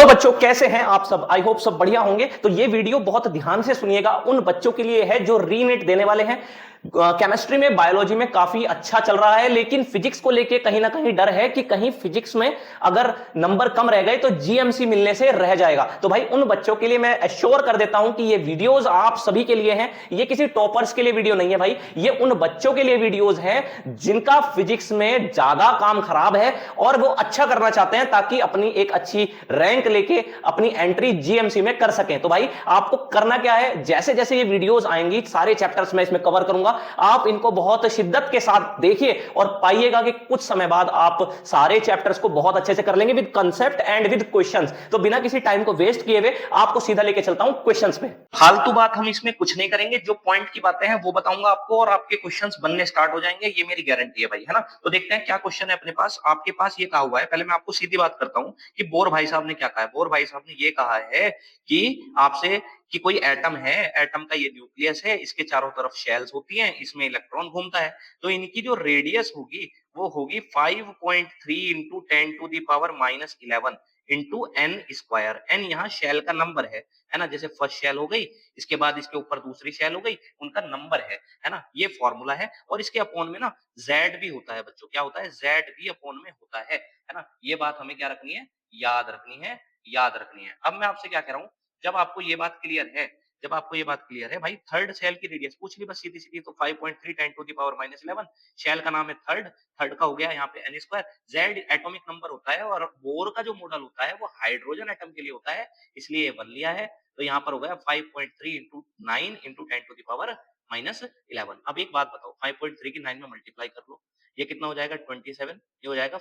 बच्चों, कैसे हैं आप सब? आई होप सब बढ़िया होंगे। तो ये वीडियो बहुत ध्यान से सुनिएगा, उन बच्चों के लिए है जो रीनेट देने वाले हैं। केमिस्ट्री में, बायोलॉजी में काफी अच्छा चल रहा है, लेकिन फिजिक्स को लेके कहीं ना कहीं डर है कि कहीं फिजिक्स में अगर नंबर कम रह गए तो जीएमसी मिलने से रह जाएगा। तो भाई उन बच्चों के लिए मैं एश्योर कर देता हूं कि ये वीडियोस आप सभी के लिए हैं। ये किसी टॉपर्स के लिए वीडियो नहीं है भाई, ये उन बच्चों के लिए वीडियोस हैं जिनका फिजिक्स में ज्यादा काम खराब है और वो अच्छा करना चाहते हैं ताकि अपनी एक अच्छी रैंक लेके अपनी एंट्री जीएमसी में कर सकें। तो भाई आपको करना क्या है, जैसे जैसे ये वीडियोस आएंगी सारे चैप्टर्स में इसमें कवर करूंगा, आप इनको बहुत शिद्दत के साथ देखिए और पाइएगा कि कुछ समय बाद आप सारे चैप्टर्स को बहुत अच्छे से कर लेंगे with concept and with questions. तो बिना किसी टाइम को वेस्ट किए हुए आपको सीधा लेके चलता हूं क्वेश्चंस पे। फालतू बात हम इसमें कुछ नहीं करेंगे, जो पॉइंट की बातें हैं वो बताऊंगा आपको और आपके क्वेश्चंस बनने स्टार्ट हो जाएंगे, ये मेरी गारंटी है भाई, है ना। तो देखते हैं क्या क्वेश्चन है अपने पास। आपके पास ये कहा हुआ है, पहले मैं आपको सीधी बात करता हूं कि बोर भाई साहब ने क्या कहा है। बोर भाई साहब ने ये कहा है कि आपसे कि कोई एटम है, एटम का ये न्यूक्लियस है, इसके चारों तरफ शेल्स होती हैं, इसमें इलेक्ट्रॉन घूमता है, तो इनकी जो रेडियस होगी वो होगी 5.3 into 10 to the power -11 into n square. N यहाँ शेल का नंबर है ना। जैसे फर्स्ट शेल हो गई, इसके बाद इसके ऊपर दूसरी शेल हो गई, उनका नंबर है ना। ये फॉर्मूला है और इसके अपोन में ना जेड भी होता है बच्चों। क्या होता है? जेड भी अपोन में होता है ना। ये बात हमें क्या रखनी है? याद रखनी है, याद रखनी है। अब मैं आपसे क्या कह रहा हूँ, जब आपको ये बात क्लियर है, जब आपको ये बात क्लियर है भाई, थर्ड सेल की रेडियस पूछ ली बस सीधी सीधी, तो 5.3 10 टू दी पावर -11, शेल का नाम है थर्ड, थर्ड का हो गया यहाँ पे n square. Z atomic number होता है और बोर का जो मॉडल होता है वो हाइड्रोजन एटम के लिए होता है, इसलिए ये बन लिया है। तो यहाँ पर हो गया 5.3 into 9 into 10 to the power -11। अब एक बात बताओ, 5.3 की 9 में मल्टीप्लाई कर लो, ये कितना हो जाएगा? 27। ये हो जाएगा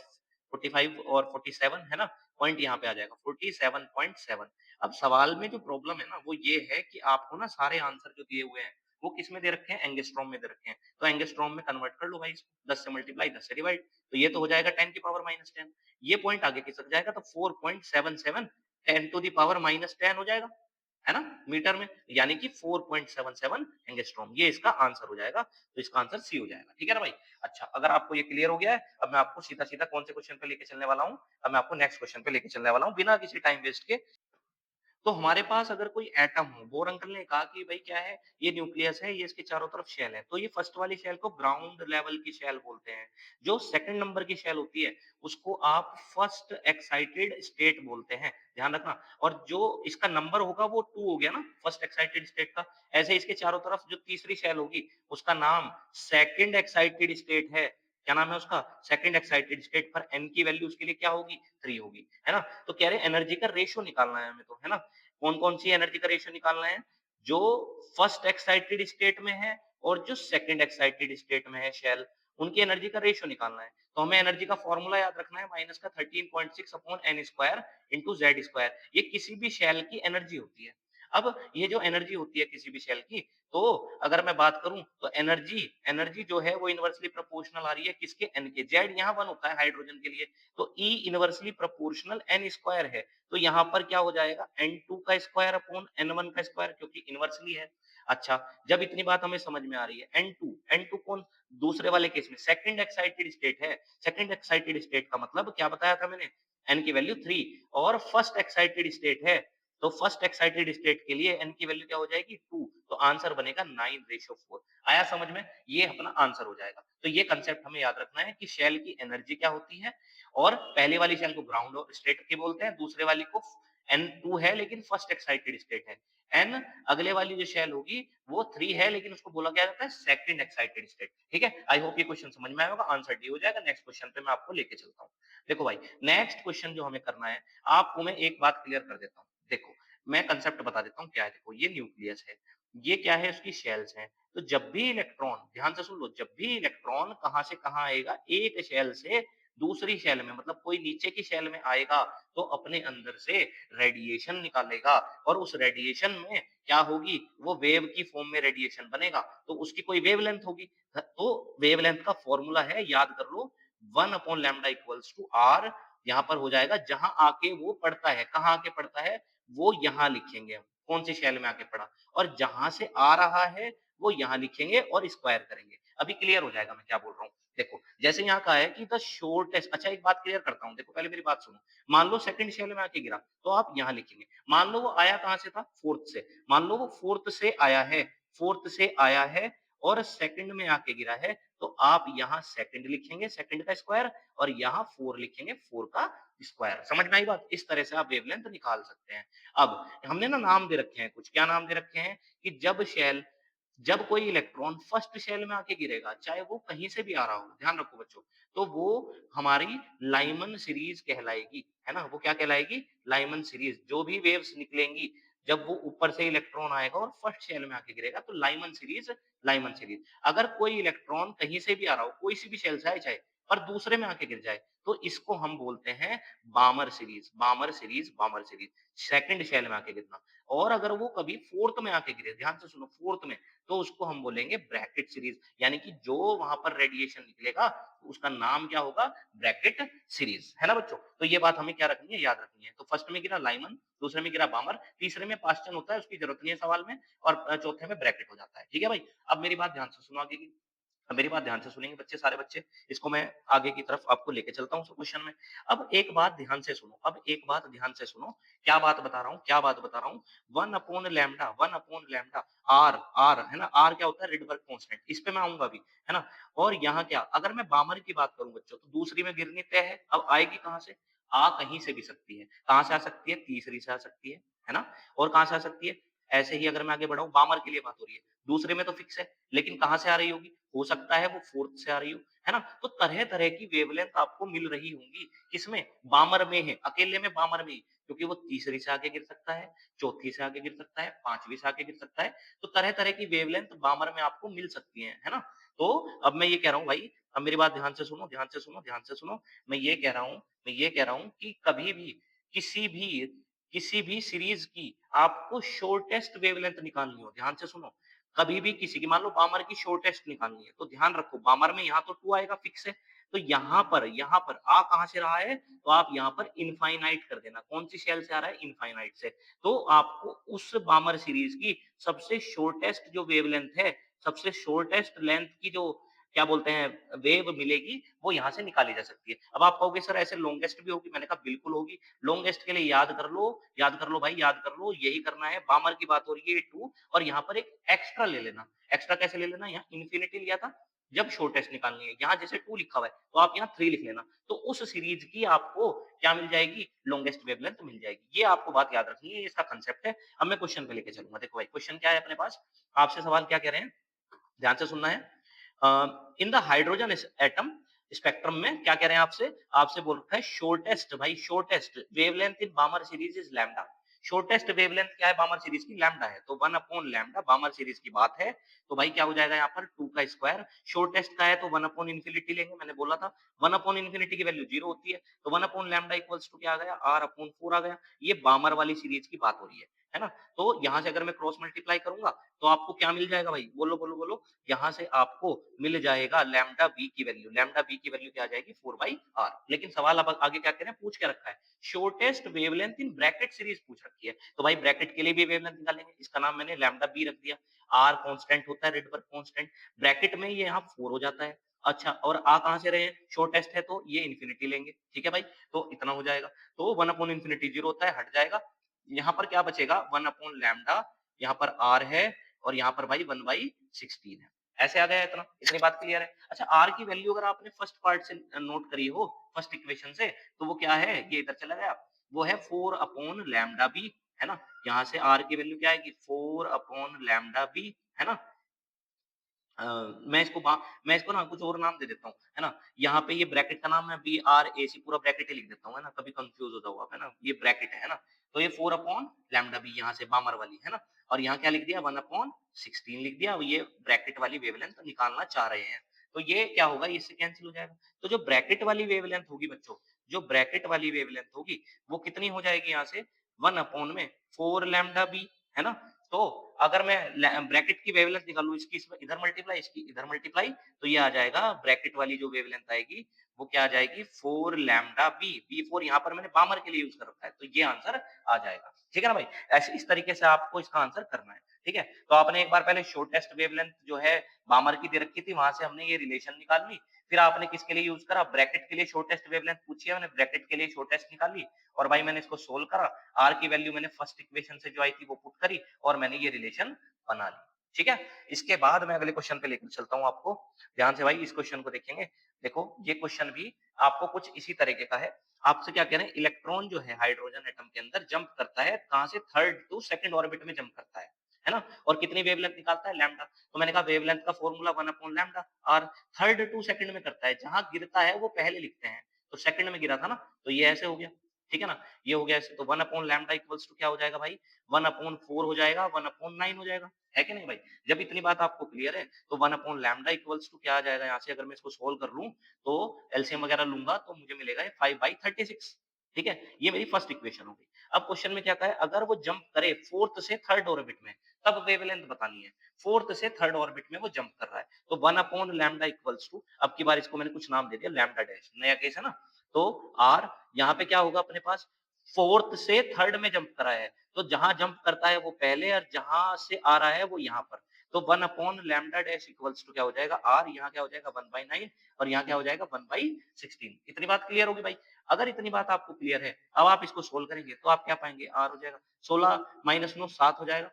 45 और 47, है ना। पॉइंट यहाँ पे आ जाएगा 47.7। अब सवाल में जो प्रॉब्लम है ना वो ये है कि आपको ना सारे आंसर जो दिए हुए हैं वो किस में दे रखे हैं? एंगस्ट्रॉम में दे रखे हैं। तो एंगस्ट्रॉम में कन्वर्ट कर लो भाई इसको, 10 से मल्टीप्लाई 10 से डिवाइड, तो ये तो हो जाएगा 10 की पावर -10। ये पॉइंट आगे खिसक जाएगा तो 4.77 10 टू दी पावर -10 हो जाएगा, है ना, मीटर में, यानी कि 4.77 एंगस्ट्रॉम। ये इसका आंसर हो जाएगा, तो इसका आंसर सी हो जाएगा। ठीक है ना भाई। अच्छा, अगर आपको ये क्लियर हो गया है, अब मैं आपको सीधा सीधा कौन से क्वेश्चन पे लेके चलने वाला हूँ? अब मैं आपको नेक्स्ट क्वेश्चन पे लेके चलने वाला हूँ बिना किसी टाइम वेस्ट के। तो हमारे पास अगर कोई एटम हो, बोर अंकल ने कहा कि भाई क्या है, ये न्यूक्लियस है, ये इसके चारों तरफ शेल है, तो ये फर्स्ट वाली शेल को ग्राउंड लेवल की शेल बोलते हैं। जो सेकंड नंबर की शेल होती है उसको आप फर्स्ट एक्साइटेड स्टेट बोलते हैं, ध्यान रखना। और जो इसका नंबर होगा वो 2 हो गया ना फर्स्ट एक्साइटेड स्टेट का। ऐसे इसके चारों तरफ जो तीसरी शेल होगी उसका नाम सेकंड एक्साइटेड स्टेट है। क्या नाम है उसका? Second excited state. पर एन की वैल्यू उसके लिए क्या होगी? 3 होगी, है ना। तो कह रहे एनर्जी का रेशियो निकालना है हमें, तो है ना। कौन-कौन सी एनर्जी का रेशियो निकालना है? जो फर्स्ट एक्साइटेड स्टेट में है और जो सेकंड एक्साइटेड स्टेट में है शेल, उनकी एनर्जी का रेशियो निकालना है। तो हमें एनर्जी का फॉर्मूला याद रखना है, माइनस का 13.6 upon n square into Z square. ये किसी भी शेल की एनर्जी होती है। अब ये जो एनर्जी होती है किसी भी शेल की, तो अगर मैं बात करूं तो एनर्जी एनर्जी जो है वो इनवर्सली प्रोपोर्शनल आ रही है किसके? एन के। जेड यहाँ 1 होता है हाइड्रोजन के लिए, तो ई इनवर्सली प्रोपोर्शनल एन स्क्वायर है। तो यहाँ पर क्या हो जाएगा? N2 का स्क्वायर अपॉन N1 का स्क्वायर, क्योंकि इनवर्सली है। अच्छा, जब इतनी बात हमें समझ में आ रही है, N2 कौन? दूसरे वाले केस में सेकंड एक्साइटेड स्टेट है। सेकंड एक्साइटेड स्टेट का मतलब क्या बताया था मैंने? N की वैल्यू 3। और फर्स्ट एक्साइटेड स्टेट है, तो फर्स्ट एक्साइटेड स्टेट के लिए N की वैल्यू क्या हो जाएगी? 2। तो आंसर बनेगा 9:4। आया समझ में? ये अपना आंसर हो जाएगा। तो ये कंसेप्ट हमें याद रखना है कि शेल की एनर्जी क्या होती है, और पहले वाली शेल को ग्राउंड स्टेट के बोलते हैं, दूसरे वाली को N2 है लेकिन फर्स्ट एक्साइटेड स्टेट है। N अगले वाली जो शेल होगी वो 3 है लेकिन उसको बोला क्या जाता है? Second excited state. ठीक है, आई होप ये क्वेश्चन समझ में आया होगा। आंसर डी हो जाएगा। नेक्स्ट क्वेश्चन पे मैं आपको लेके चलता हूँ। देखो भाई, नेक्स्ट क्वेश्चन जो हमें करना है, आपको मैं एक बात क्लियर कर देता हूँ। देखो, मैं कंसेप्ट बता देता हूँ क्या है। देखो, ये न्यूक्लियस है, ये क्या है? उसकी शेल्स हैं। तो जब भी इलेक्ट्रॉन, ध्यान से सुन लो, जब भी इलेक्ट्रॉन कहाँ से कहाँ आएगा? एक शेल से दूसरी शेल में, मतलब कोई नीचे की शेल में आएगा तो अपने अंदर से रेडिएशन निकालेगा, और उस रेडिएशन में क्या होगी? वो वेव की फॉर्म में रेडिएशन बनेगा, तो उसकी कोई वेवलेंथ होगी। तो वेवलेंथ का फॉर्मूला है, याद कर लो, 1/λ=r। यहाँ पर हो जाएगा जहां आके वो पड़ता है। कहाँ आके पड़ता है? वो यहाँ लिखेंगे हम, कौन सी शेल में आके पड़ा, और जहां से आ रहा है वो यहाँ लिखेंगे और स्क्वायर करेंगे। अभी क्लियर हो जाएगा मैं क्या बोल रहा हूँ। देखो, जैसे यहाँ कहा है कि द शॉर्टेस्ट अच्छा एक बात क्लियर करता हूँ, देखो पहले मेरी बात सुनो। मान लो सेकंड शेल में आके गिरा, तो आप यहाँ लिखेंगे। मान लो वो आया कहाँ से था? 4th से। मान लो वो 4th से आया है, 4th से आया है और सेकंड में आके गिरा है, तो आप यहाँ सेकंड लिखेंगे, सेकंड का स्क्वायर और यहाँ 4 लिखेंगे, 4 का स्क्वायर। समझ में आई बात? इस तरह से आप वेवलेंथ निकाल सकते हैं। अब हमने ना नाम दे रखे हैं कुछ, क्या नाम दे रखे हैं कि जब कोई इलेक्ट्रॉन फर्स्ट शेल में आके गिरेगा, चाहे वो कहीं से भी आ रहा हो, ध्यान रखो बच्चों, तो वो हमारी लाइमन सीरीज कहलाएगी, है ना? वो क्या कहलाएगी? Lyman series. जो भी वेव्स निकलेंगी, जब वो ऊपर से इलेक्ट्रॉन आएगा और फर्स्ट शेल में आके गिरेगा, तो लाइमन सीरीज। अगर कोई इलेक्ट्रॉन कहीं से भी आ रहा हो, कोई सी भी शेल से आए चाहे, पर दूसरे में आके गिर जाए, तो इसको हम बोलते हैं Balmer series, Balmer series, Balmer series. Second shell में आके गिरना। और अगर वो कभी फोर्थ में आके गिरे, ध्यान से सुनो, फोर्थ में, तो उसको हम बोलेंगे ब्रैकेट सीरीज, यानी कि जो वहां पर रेडिएशन निकलेगा उसका नाम क्या होगा? ब्रैकेट सीरीज, है ना बच्चों? तो ये बात हमें क्या रखनी है? याद रखनी है। तो फर्स्ट में गिरा लाइमन, दूसरे में गिरा बामर, तीसरे में पास्चन होता है, उसकी जरूरत नहीं है सवाल में, और चौथे में ब्रैकेट हो जाता है। ठीक है भाई? अब मेरी बात ध्यान से सुनो आगे की। अब मेरी बात ध्यान से सुनेंगे बच्चे, सारे बच्चे। इसको मैं आगे की तरफ आपको लेके चलता हूँ क्वेश्चन में। अब एक बात ध्यान से सुनो, अब एक बात ध्यान से सुनो, क्या बात बता रहा हूँ, क्या बात बता रहा हूँ। 1/लैम्डा आर, आर है ना, आर क्या होता है? Rydberg constant. इस पे मैं आऊंगा अभी, है ना। और यहाँ क्या, अगर मैं बामर की बात करूं बच्चों, तो दूसरी में गिरनी तय है। अब आएगी कहां से? आ कहीं से भी सकती है। कहां से आ सकती है? तीसरी से आ सकती है ना। और कहां से आ सकती है? ऐसे ही अगर मैं आगे बढ़ाऊं, बामर के लिए बात हो रही है, दूसरे में तो फिक्स है, लेकिन कहां से आ रही होगी? हो सकता है वो फोर्थ से आ रही हो, है ना। तो तरह तरह की वेवलेंथ आपको मिल रही होंगी। किसमें? बामर में है, अकेले में बामर में ही, क्योंकि वो तीसरी से आगे गिर सकता है, चौथी से आगे गिर सकता है, पांचवी से आगे गिर सकता है। तो तरह तरह की वेवलेंथ बामर में आपको मिल सकती है ना। तो अब मैं ये कह रहा हूं भाई, अब मेरी बात ध्यान से सुनो, ध्यान से सुनो, ध्यान से सुनो। मैं ये कह रहा हूं, मैं ये कह रहा हूं कि कभी भी किसी भी किसी भी सीरीज की आपको शॉर्टेस्ट वेवलेंथ निकालनी हो, ध्यान से सुनो। कभी भी किसी की, मान लो बामर की शॉर्टेस्ट निकालनी है, तो ध्यान रखो, बामर में यहाँ तो 2 आएगा फिक्स है। तो यहाँ पर आ कहां से रहा है? तो आप यहाँ पर इनफाइनाइट कर देना। कौन सी शेल से आ रहा है? इनफाइनाइट से। तो आपको उस बामर सीरीज की सबसे शॉर्टेस्ट जो वेवलेंथ है, सबसे शॉर्टेस्ट लेंथ की जो क्या बोलते हैं वेव मिलेगी, वो यहाँ से निकाली जा सकती है। अब आप कहोगे सर ऐसे लॉन्गेस्ट भी होगी, मैंने कहा बिल्कुल होगी। लॉन्गेस्ट के लिए याद कर लो भाई, याद कर लो, यही करना है। बामर की बात हो रही है 2, और यहाँ पर एक एक्स्ट्रा ले लेना। एक्स्ट्रा कैसे ले लेना? यहाँ इन्फिनिटी लिया था जब शॉर्टेस्ट निकालनी है, यहाँ जैसे 2 लिखा हुआ है, तो आप यहाँ 3 लिख लेना। तो उस सीरीज की आपको क्या मिल जाएगी? लॉन्गेस्ट वेवलेंथ मिल जाएगी। ये आपको बात याद रखनी है, ये इसका कंसेप्ट है। अब मैं क्वेश्चन पे लेके चलूंगा। देखो भाई, क्वेश्चन क्या है अपने पास? आपसे सवाल क्या कह रहे हैं, ध्यान से सुनना है। In the hydrogen atom spectrum में क्या कह रहे हैं आपसे? आपसे बोल रखा है शॉर्टेस्ट, भाई shortest wavelength in बामर series is lambda. Shortest wavelength क्या है बामर सीरीज की? लैम्डा है। तो 1/लैम्डा बामर सीरीज की बात है। तो भाई क्या हो जाएगा यहाँ पर? 2 का स्क्वायर। शॉर्टेस्ट का है तो 1/इन्फिनिटी लेंगे, मैंने बोला था 1/इन्फिनिटी की वैल्यू 0 होती है। तो 1/लैम्डा इक्वल्स टू क्या आ गया? r/4 आ गया। ये बामर वाली सीरीज की बात हो रही है ना। तो यहाँ से अगर मैं क्रॉस मल्टीप्लाई करूंगा, तो आपको क्या मिल जाएगा भाई? बोलो बोलो बोलो। यहाँ से आपको मिल जाएगा लैम्डा बी की वैल्यू। लैम्डा बी की वैल्यू क्या आ जाएगी? 4/r। लेकिन सवाल अब आगे क्या कह रहे हैं, पूछ क्या रखा है? Shortest wavelength in Brackett series पूछ रखी है। तो भाई ब्रैकेट के लिए भी वेवलेंथ निकालेंगे, इसका नाम मैंने लैम्डा बी रख दिया। आर कांस्टेंट होता है, रिडबर्ग कांस्टेंट। ब्रैकेट में ये यहाँ 4 हो जाता है। अच्छा, और आ कहां से रहे? शॉर्टेस्ट है तो ये इन्फिनिटी लेंगे। ठीक है भाई, तो इतना हो जाएगा। तो 1/इन्फिनिटी 0 होता है, हट जाएगा। यहाँ पर क्या बचेगा? 1/लैम्डा, यहाँ पर आर है, और यहाँ पर भाई 1/16 है। ऐसे आ गया इतना, इतनी बात क्लियर है। अच्छा, आर की वैल्यू अगर आपने फर्स्ट पार्ट से नोट करी हो, फर्स्ट इक्वेशन से, तो वो क्या है? ये इधर चला गया, वो है 4/लैम्डा बी, है ना। यहाँ से आर की वैल्यू क्या आएगी? 4/लैम्डा बी, है ना। अ, मैं इसको ना कुछ और नाम दे देता हूँ, है ना। यहाँ पे ये ब्रैकेट का नाम है BRAC, पूरा ब्रैकेट ही लिख देता हूँ, है ना, कभी कंफ्यूज हो जाओ आप, है ना। ये ब्रैकेट है ना। तो ये 4/लैम्डा बी यहाँ से बामर वाली, है ना। और यहाँ क्या लिख दिया? 1/16 लिख दिया। अब ये ब्रैकेट वाली वेवलेंथ निकालना चाह रहे हैं, तो ये क्या होगा? इससे कैंसिल हो जाएगा। तो जो ब्रैकेट वाली वेवलेंथ होगी बच्चों, जो ब्रैकेट वाली वेवलेंथ होगी, वो कितनी हो जाएगी यहाँ से? 1/4 लैम्डा बी, है ना। तो अगर मैं ब्रैकेट की वेवलेंथ निकालूं, इसकी इसमें इधर मल्टीप्लाई, इसकी इधर मल्टीप्लाई, तो ये आ जाएगा ब्रैकेट वाली जो वेवलेंथ आएगी, वो क्या आ जाएगी? 4 लैम्डा बी। बी 4 यहाँ पर मैंने बामर के लिए यूज कर रखा है, तो ये आंसर आ जाएगा। ठीक है ना भाई? ऐसे इस तरीके से आपको इसका आंसर करना है, ठीक है? तो आपने एक बार पहले शॉर्टेस्ट वेवलेंथ जो है बामर की दे रखी थी, वहाँ से हमने ये रिलेशन निकाल ली। फिर आपने किसके लिए यूज़ करा? ब्रैकेट के लिए शॉर्टेस्ट वेवलेंथ पूछी है, मैंने ब्रैकेट के लिए शॉर्टेस्ट निकाली और भाई मैंने इसको सोल्व करा। आर की वैल्यू मैंने फर्स्ट इक्वेशन से जो आई थी वो पुट करी और मैंने ये रिलेशन बना ली, ठीक है? इसके बाद मैं अगले क्वेश्चन पे लेकर चलता हूँ आपको। ध्यान से भाई इस क्वेश्चन को देखेंगे। देखो ये क्वेश्चन भी आपको कुछ इसी तरीके का है। आपसे क्या कह रहे हैं? इलेक्ट्रॉन जो है हाइड्रोजन एटम के अंदर जंप करता है, कहाँ से? थर्ड टू सेकंड ऑर्बिट में जंप करता है ना? और कितनी वेवलेंथ निकालता है? लैम्ब्डा। तो मैंने कहा वेवलेंथ का फॉर्मूला 1 अपॉन लैम्ब्डा और थर्ड टू सेकंड में करता है। जहाँ गिरता है वो पहले लिखते हैं। तो सेकंड में गिरा था ना, तो ये ऐसे हो गया, ठीक है ना? ये हो गया ऐसे। तो 1 अपॉन लैम्ब्डा इक्वल्स टू क्या हो जाएगा भाई? 1 अपॉन 4 हो जाएगा, 1 अपॉन 9 हो जाएगा। है कि नहीं भाई? जब इतनी बात आपको क्लियर है, तो 1 अपॉन लैम्ब्डा इक्वल्स टू क्या आ जाएगा यहाँ से? अगर मैं इसको सोल्व कर लूँ, तो एलसीएम वगैरह लूँगा तो मुझे मिलेगा ये 5/36, ठीक है? ये मेरी फर्स्ट इक्वेशन हो गई। अब क्वेश्चन में क्या कहा है? अगर वो जंप करे 4th से 3rd ऑर्बिट में, तब वेवलेंथ बतानी है। 4th से 3rd ऑर्बिट में वो जंप कर रहा है। तो 1 अपॉन लैम्ब्डा इक्वल्स टू, अब की बार इसको मैंने कुछ नाम दे दिया लैम्ब्डा डैश, नया केस है ना? तो आर यहाँ पे क्या होगा अपने पास? 4th से 3rd में जंप करा है, तो जहाँ जंप करता है वो पहले और जहाँ से आ रहा है वो यहाँ पर। तो 1 upon lambda dash equals to क्या हो जाएगा? आर, यहाँ क्या हो जाएगा? 1/9 और यहाँ क्या हो जाएगा? 1/16। इतनी बात क्लियर होगी भाई? अगर इतनी बात आपको क्लियर है, अब आप इसको सोल्व करेंगे तो आप क्या पाएँगे? आर हो जाएगा 16 माइनस 9 7 हो जाएगा,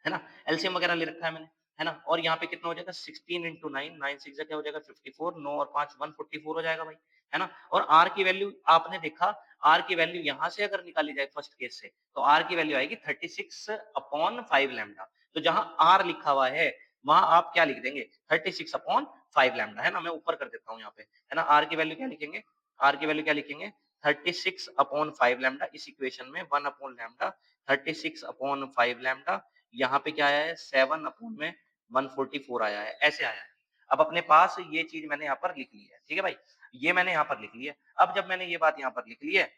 है ना? एलसीएम वगैरह ले रखा है मैंने, है ना? और यहाँ पे कितना हो जाएगा? 16 into 9, 9 6 जा क्या हो जाएगा? 54, 9 और 5 144 हो जाएगा भाई, है ना? और आर की वैल्यू आपने देखा, आर की वैल्यू यहाँ से अगर निकाली जाए फर्स्ट केस से, तो आर की वैल्यू आएगी 36 अपॉन 5 लैम्ब्डा। तो जहाँ आर लिखा हुआ है, वहाँ आप क्या लिख देंगे? 36 अपॉन 5 लैम्ब्डा, है ना? मैं ऊपर कर देता हूँ यहाँ पे, है ना? आर की वैल्यू क्या लिखेंगे? आर की वैल्यू क्या लिखेंगे? 36 अपॉन 5 लैम्ब्डा। इस इक्वेशन में 1 अपॉन लैम्ब्डा, 36 अपॉन 5 लैम्ब्डा, यहाँ पे क्या आया है? 7 अपॉन में 144 आया है, ऐसे आया है। अब अपने पास ये चीज़ मैंने यहाँ पर लिख ली है, ठीक है भाई? ये मैंने यहाँ पर लिख ली है। अब जब मैंने ये बात यहाँ पर लिख ली है,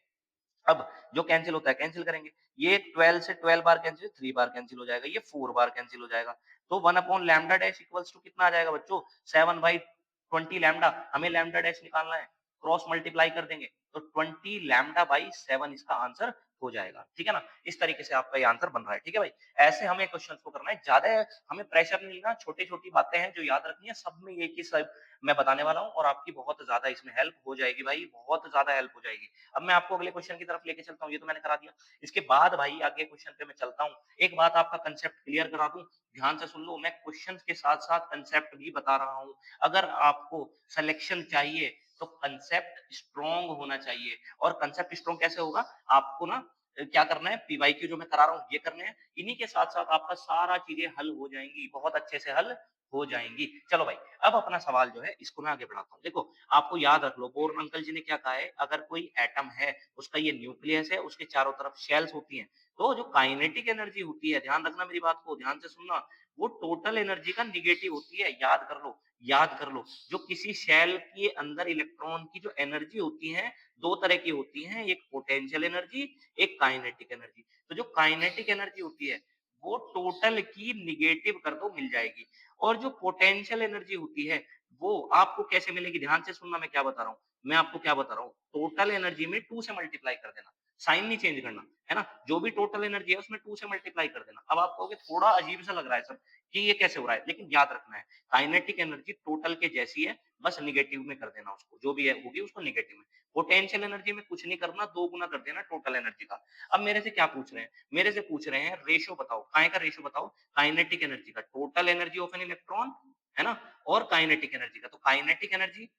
अब जो कैंसल होता है कैंसल करेंगे। ये 12 से 12 बार कैंसिल, 3 बार कैंसिल हो जाएगा, ये 4 बार कैंसिल हो जाएगा। तो 1 upon lambda dash equals to कितना आ जाएगा बच्चों? 7/20 लैम्ब्डा। हमें लैम्ब्डा डैश निकालना है, क्रॉस मल्टीप्लाई कर देंगे, तो 20 लैम्ब्डा बाई 7 इसका आंसर हो जाएगा, ठीक है ना? इस तरीके से आपका ये आंसर बन रहा है, ठीक है भाई? ऐसे हमें क्वेश्चंस को करना है, ज़्यादा हमें प्रेशर नहीं लेना, छोटी-छोटी बातें हैं जो याद रखनी है, सब में एक ही सब मैं बताने वाला हूँ और आपकी बहुत ज़्यादा इसमें हेल्प हो जाएगी भाई, बहुत ज़्यादा हेल्प हो जाएगी। अब मैं आपको अगले क्वेश्चन की तरफ लेके चलता हूँ, ये तो मैंने करा दिया। इसके बाद भाई आगे क्वेश्चन पे मैं चलता हूँ। एक बात आपका कांसेप्ट क्लियर करा दूँ, ध्यान से सुन लो, मैं क्वेश्चन्स के साथ-साथ कांसेप्ट भी बता रहा हूँ। अगर आपको सिलेक्शन चाहिए, तो कांसेप्ट स्ट्रॉन्ग होना चाहिए और कांसेप्ट स्ट्रॉन्ग कैसे होगा? आपको ना क्या करना है, पीवाईक्यू जो मैं करा रहा हूँ, ये करने हैं। इन्हीं के साथ-साथ आपका सारा चीज़ें हल हो जाएँगी, बहुत अच्छे से हल हो जाएँगी। चलो भाई, अब अपना सवाल जो है, इसको मैं आगे बढ़ाता हूँ। देखो, आपको याद रख लो, बोर्न अंकल जी ने क्या कहा है, अगर कोई एटम है, उसका ये न्यूक्लियस है, उसके चारों तरफ शेल्स होती हैं, तो जो काइनेटिक एनर्जी होती है, ध्यान रखना मेरी बात को, ध्यान से सुनना, वो टोटल एनर्जी का नेगेटिव होती है, याद कर लो, याद कर लो। जो किसी शेल के अंदर इलेक्ट्रॉन की जो एनर्जी होती है, 2 तरह की होती हैं, एक पोटेंशियल एनर्जी, एक काइनेटिक एनर्जी। तो जो काइनेटिक एनर्जी होती है, वो टोटल की नेगेटिव कर दो, मिल जाएगी। और जो पोटेंशियल एनर्जी होती है, वो आपको कैसे मिलेगी? ध्यान से सुनना मैं क्या बता रहा हूँ। मैं आपको क्या बता रहा हूँ, टोटल एनर्जी में 2 से मल्टीप्लाई कर देना, साइन नहीं चेंज करना, है ना? जो भी टोटल एनर्जी है उसमें 2 से मल्टीप्लाई कर देना। अब आप कहोगे थोड़ा अजीब-सा लग रहा है सर, कि ये कैसे हो रहा है? लेकिन याद रखना है, काइनेटिक एनर्जी टोटल के जैसी है, बस नेगेटिव में कर देना उसको, जो भी है होगी उसको नेगेटिव में। पोटेंशियल एनर्जी में कुछ नहीं करना, 2 गुना कर देना टोटल एनर्जी का। अब मेरे से क्या पूछ रहे हैं? मेरे से पूछ रहे हैं रेशो बताओ, काय का रेशो बताओ? काइनेटिक एनर्जी का, total energy of an electron, है ना? और काइनेटिक एनर्जी का। तो काइनेटिक एनर्जी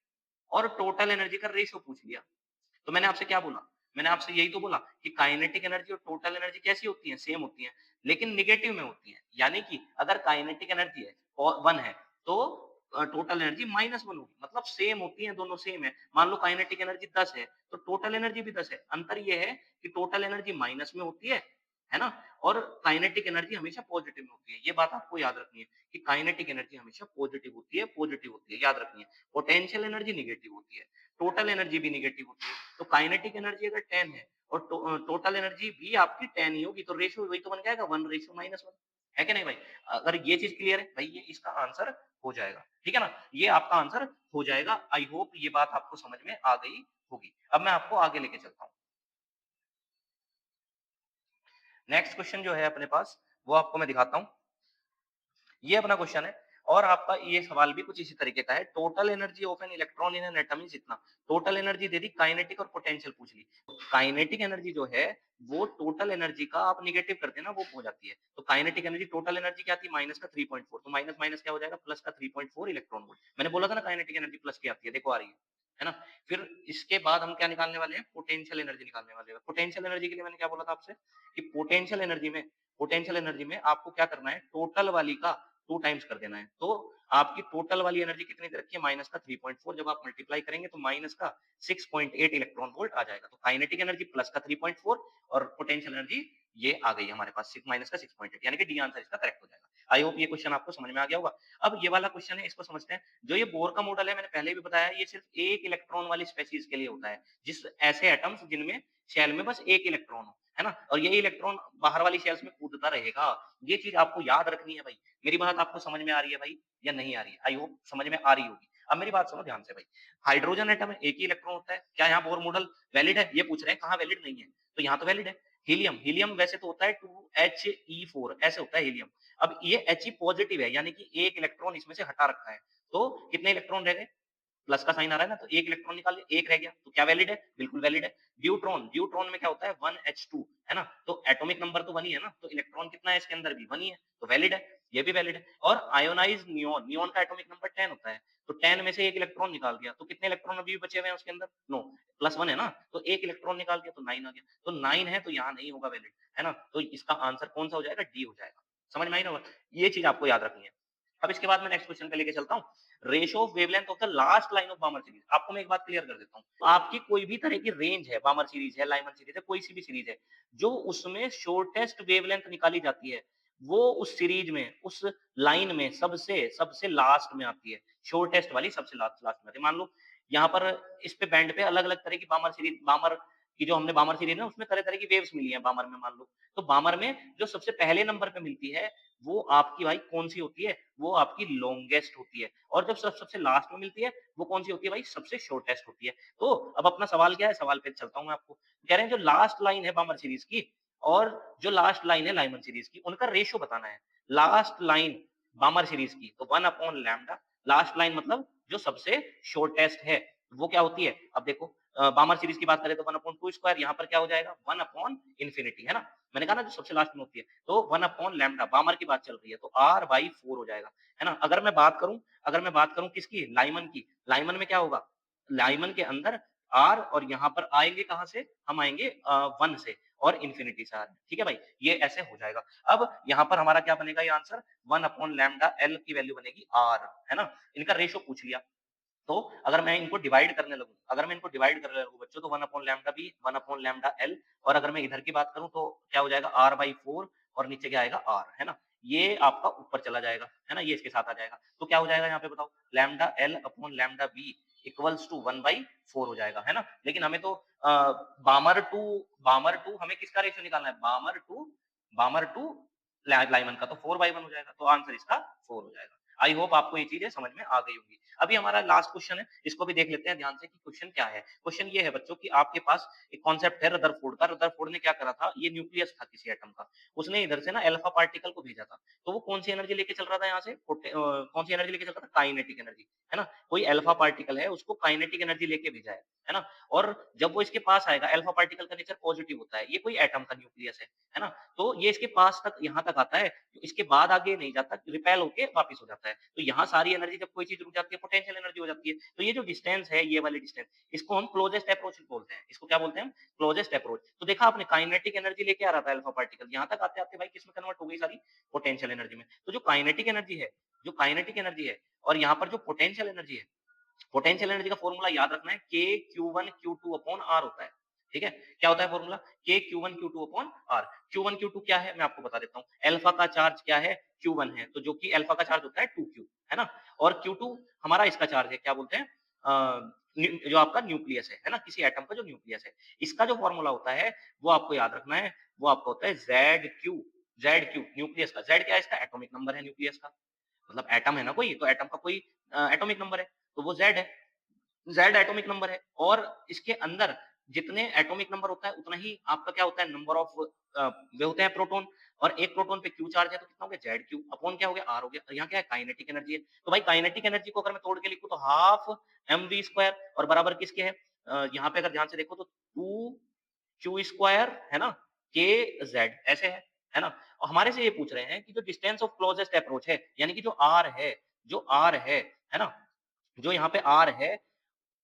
और टोटल एनर्जी का रेशो पूछ लिया। तो मैंने आपसे क्या बोला? मैंने आपसे यही तो बोला कि काइनेटिक एनर्जी और टोटल एनर्जी कैसी होती हैं? सेम होती हैं, लेकिन नेगेटिव में होती हैं। यानी कि अगर काइनेटिक एनर्जी है और 1 है, तो टोटल एनर्जी -1 होगी। मतलब सेम होती हैं, दोनों सेम है। मान लो काइनेटिक एनर्जी 10 है, तो टोटल एनर्जी भी 10 है। अंतर ये है कि टोटल एनर्जी माइनस में होती है ना? और काइनेटिक एनर्जी हमेशा पॉजिटिव में होती है। ये बात आपको याद रखनी है कि काइनेटिक एनर्जी हमेशा पॉजिटिव होती है, याद रखनी है। पोटेंशियल एनर्जी नेगेटिव होती है, टोटल एनर्जी भी नेगेटिव होती है। तो काइनेटिक एनर्जी अगर 10 है और टोटल एनर्जी भी आपकी 10 ही होगी, तो रेशियो वही तो बन जाएगा 1:-1, है कि नहीं भाई? अगर ये चीज़ क्लियर है, भाई ये इसका आंसर हो जाएगा, ठीक है ना? ये आपका आंसर हो जाएगा। आई होप ये बात आपको समझ में आ गई होगी। अब मैं आपको आगे लेके चलता हूँ। नेक्स्ट क्वेश्चन जो है अपने पास, वो आपको मैं दिखाता हूँ। ये अपना क्वेश्चन है और आपका ये सवाल भी कुछ इसी तरीके का है। Total energy of an electron in an atom is इतना। टोटल एनर्जी दे दी, काइनेटिक और पोटेंशियल पूछ ली। काइनेटिक एनर्जी जो है, वो टोटल एनर्जी का आप नेगेटिव कर देना, वो हो जाती है। तो काइनेटिक एनर्जी, टोटल एनर्जी क्या थी? माइनस का 3.4, तो माइनस माइनस क्या हो जाएगा? प्लस का 3.4 इलेक्ट्रॉन वोल्ट। मैंने बोला था ना काइनेटिक एनर्जी प्लस की आती है, देखो आ रही है ना? फिर इसके बाद हम क्या निकालने वाले हैं? पोटेंशियल एनर्जी निकालने वाले हैं। पोटेंशियल एनर्जी के लिए मैंने क्या बोला था आपसे कि पोटेंशियल एनर्जी में आपको क्या करना है? टोटल वाली का 2 टाइम्स कर देना है। तो आपकी टोटल वाली एनर्जी कितनी दे रखी है? माइनस का 3.4, जब आप मल्टीप्लाई करेंगे तो माइनस का 6.8 इलेक्ट्रॉन वोल्ट आ जाएगा। तो काइनेटिक एनर्जी प्लस का 3.4 और पोटेंशियल एनर्जी ये आ गई हमारे पास माइनस का 6.8, यानी कि डी आंसर इसका करेक्ट हो जाएगा। आई होप ये क्वेश्चन आपको समझ में आ गया होगा। अब ये वाला क्वेश्चन है, इसको समझते हैं। जो ये बोर का मॉडल है, मैंने पहले भी बताया, ये सिर्फ एक इलेक्ट्रॉन वाली स्पेसीज के लिए होता है, जिस ऐसे एटम्स जिनमें शेल में बस एक इलेक्ट्रॉन हो, है ना? और यही इलेक्ट्रॉन बाहर वाली शेल्स में कूदता रहेगा। ये चीज आपको याद रखनी है भाई। मेरी बात आपको समझ में आ रही है भाई या नहीं आ रही है? आई होप समझ में आ रही होगी। अब मेरी बात सुनो ध्यान से भाई। हाइड्रोजन एटम है, एक ही इलेक्ट्रॉन होता है। क्या यहाँ बोर मॉडल वैलिड है? ये पूछ रहे हैं, कहाँ वैलिड नहीं है? तो यहाँ तो वैलिड है। हीलियम वैसे तो होता है 2He4, ऐसे होता है हीलियम। अब ये He पॉजिटिव है, यानी कि एक इलेक्ट्रॉन इसमें से हटा रखा है। तो कितने इलेक्ट्रॉन रह गए? प्लस का साइन आ रहा है ना, तो एक इलेक्ट्रॉन निकाल लिया, एक रह गया, तो क्या वैलिड है? बिल्कुल वैलिड है। ड्यूट्रॉन में क्या होता है? 1H2, है ना? तो एटॉमिक नंबर तो 1 ही है ना, तो इलेक्ट्रॉन कितना है इसके अंदर भी? 1 ही है, तो वैलिड है, ये भी वैलिड है। और आयोनाइज्ड नियॉन का एटॉमिक नंबर 10 होता है, तो 10 में से एक इलेक्ट्रॉन निकाल दिया, तो कितने इलेक्ट्रॉन अभी भी बचे हुए हैं उसके अंदर? नो, प्लस 1 है ना, तो एक इलेक्ट्रॉन निकाल दिया तो 9 आ गया, तो 9 है तो यहाँ नहीं होगा वैलिड, है ना? तो इसका आंसर कौन सा हो जाएगा? डी हो जाएगा। समझ में आई ना? ये चीज आपको याद रखनी है। अब इसके बाद मैं नेक्स्ट क्वेश्चन पे लेके चलता हूँ। Ratio of wavelength of the last line of बामर series. आपको मैं एक बात क्लियर कर देता हूँ। आपकी कोई भी तरह की रेंज है, बामर सीरीज है, लाइमन सीरीज है, कोई सी भी सीरीज है, जो उसमें शॉर्टेस्ट वेवलेंथ निकाली जाती है, वो उस सीरीज में, उस लाइन में सबसे सबसे लास्ट में आती है। शॉर्टेस्ट वाली सबसे लास्ट लास्ट में आती है। मान लो यहाँ पर इस पे बैंड पे अलग अलग तरह की बामर की जो हमने बामर सीरीज है उसमें तरह तरह की वेव्स मिली है बामर में, मान लो। तो बामर में जो सबसे पहले नंबर पे मिलती है, वो आपकी भाई कौन सी होती है? वो आपकी लॉन्गेस्ट होती है। और जब सबसे लास्ट में मिलती है, वो कौन सी होती है भाई? सबसे शॉर्टेस्ट होती है। तो अब अपना सवाल क्या है? सवाल पे चलता हूँ मैं आपको। कह रहे हैं जो लास्ट लाइन है बामर सीरीज की और जो लास्ट लाइन है लाइमन सीरीज की, उनका रेशियो बताना है। लास्ट लाइन बामर सीरीज की तो 1/लैम्डा। लास्ट लाइन मतलब जो सबसे शॉर्टेस्ट है, वो क्या होती है? अब देखो बामर सीरीज की बात करें तो 1/2 स्क्वायर, यहाँ पर क्या हो जाएगा? 1/इंफिनिटी, है ना? मैंने कहा ना जो सबसे लास्ट में होती है, तो 1/लैम्डा बामर की बात चल रही है, तो R/4 हो जाएगा, है ना? अगर मैं बात करूं किसकी? लाइमन की। लाइमन में क्या होगा? लाइमन के अंदर R, और यहाँ पर आएंगे कहां से? हम आएंगे 1 से, और इंफिनिटी से आएंगे। ठीक है भाई, ये ऐसे हो जाएगा। अब यहाँ पर हमारा क्या बनेगा? ये आंसर 1/लैम्डा L की वैल्यू बनेगी R, है ना? इनका रेशो पूछ लिया। तो अगर मैं इनको डिवाइड करने लगूं बच्चों, तो 1/लैम्डा बी, 1/लैम्डा एल, और अगर मैं इधर की बात करूं तो क्या हो जाएगा? R/4, और नीचे क्या आएगा? R, है ना? ये आपका ऊपर चला जाएगा, है ना? ये इसके साथ आ जाएगा, तो क्या हो जाएगा यहाँ पे बताओ? Lambda L upon lambda B equals to 1/4 हो जाएगा, है ना? लेकिन हमें तो बामर टू हमें किसका रेशियो निकालना है? बामर टू लाइमन का, तो 4/1 हो जाएगा, तो आंसर इसका 4 हो जाएगा। आई होप आपको ये चीजें समझ में आ गई होंगी। अभी हमारा लास्ट क्वेश्चन है, इसको भी देख लेते हैं ध्यान से कि क्वेश्चन क्या है। क्वेश्चन ये है बच्चों कि आपके पास एक कॉन्सेप्ट है रदरफोर्ड का। रदरफोर्ड ने क्या करा था? ये न्यूक्लियस था किसी एटम का, उसने इधर से ना अल्फा पार्टिकल को भेजा था। तो वो कौन सी एनर्जी लेके चल रहा था यहाँ से? कौन सी एनर्जी लेके चल रहा था? काइनेटिक एनर्जी, है ना? कोई अल्फा पार्टिकल है, उसको काइनेटिक एनर्जी लेके भेजा है ना? और जब वो इसके पास आएगा, अल्फा पार्टिकल का नेचर पॉजिटिव होता है, ये कोई एटम का न्यूक्लियस है ना? तो ये इसके पास तक यहाँ तक आता है, इसके बाद आगे नहीं जाता, रिपेल होके वापस हो जाता है। तो यहाँ सारी एनर्जी जब कोई चीज रुक जाती है, पोटेंशियल एनर्जी हो जाती है। तो ये जो डिस्टेंस है, ये वाली डिस्टेंस, इसको हम क्लोजेस्ट अप्रोच बोलते हैं। इसको क्या बोलते हैं? Closest approach. तो देखा आपने, काइनेटिक एनर्जी लेके आ रहा था अल्फा पार्टिकल, यहाँ तक आते आते भाई किसमें कन्वर्ट हो गई? सारी पोटेंशियल एनर्जी में। तो जो काइनेटिक एनर्जी है और यहाँ पर जो पोटेंशियल एनर्जी है, पोटेंशियल एनर्जी का फॉर्मूला याद रखना है, K Q1 Q2 upon R होता है। ठीक है, क्या होता है formula? K Q1 Q2 upon R। Q1 Q2 क्या है मैं आपको बता देता हूँ। अल्फा का चार्ज क्या है? Q1 है, तो जो कि अल्फा का चार्ज होता है 2Q, है ना? और Q2 हमारा इसका चार्ज है, क्या बोलते हैं? जो आपका न्यूक्लियस है ना? किसी एटम का जो न्यूक्लियस है, इसका जो फॉर्मूला होता है वो आपको याद रखना है। वो आपका होता है ZQ। ZQ न्यूक्लियस का, Z क्या है? इसका एटॉमिक नंबर है न्यूक्लियस का। मतलब एटम है ना कोई, तो एटम का कोई एटॉमिक नंबर है, तो वो Z है। Z एटॉमिक नंबर है, और इसके अंदर जितने एटॉमिक नंबर होता है उतना ही आपका क्या होता है नंबर ऑफ वे होते हैं प्रोटॉन और एक प्रोटॉन पे क्यू चार्ज है तो कितना हो गया जेड क्यू अपॉन क्या हो गया आर हो गया यहाँ क्या है काइनेटिक एनर्जी है तो भाई काइनेटिक एनर्जी को अगर मैं तोड़ के लिखूं तो हाफ एम वी स्क्वायर और बराबर किसके है यहाँ पे अगर ध्यान से देखो तो टू क्यू स्क्वायर है ना के जेड ऐसे है ना और हमारे से ये पूछ रहे हैं कि जो डिस्टेंस ऑफ क्लोजेस्ट अप्रोच है यानी कि जो आर है ना जो यहाँ पे आर है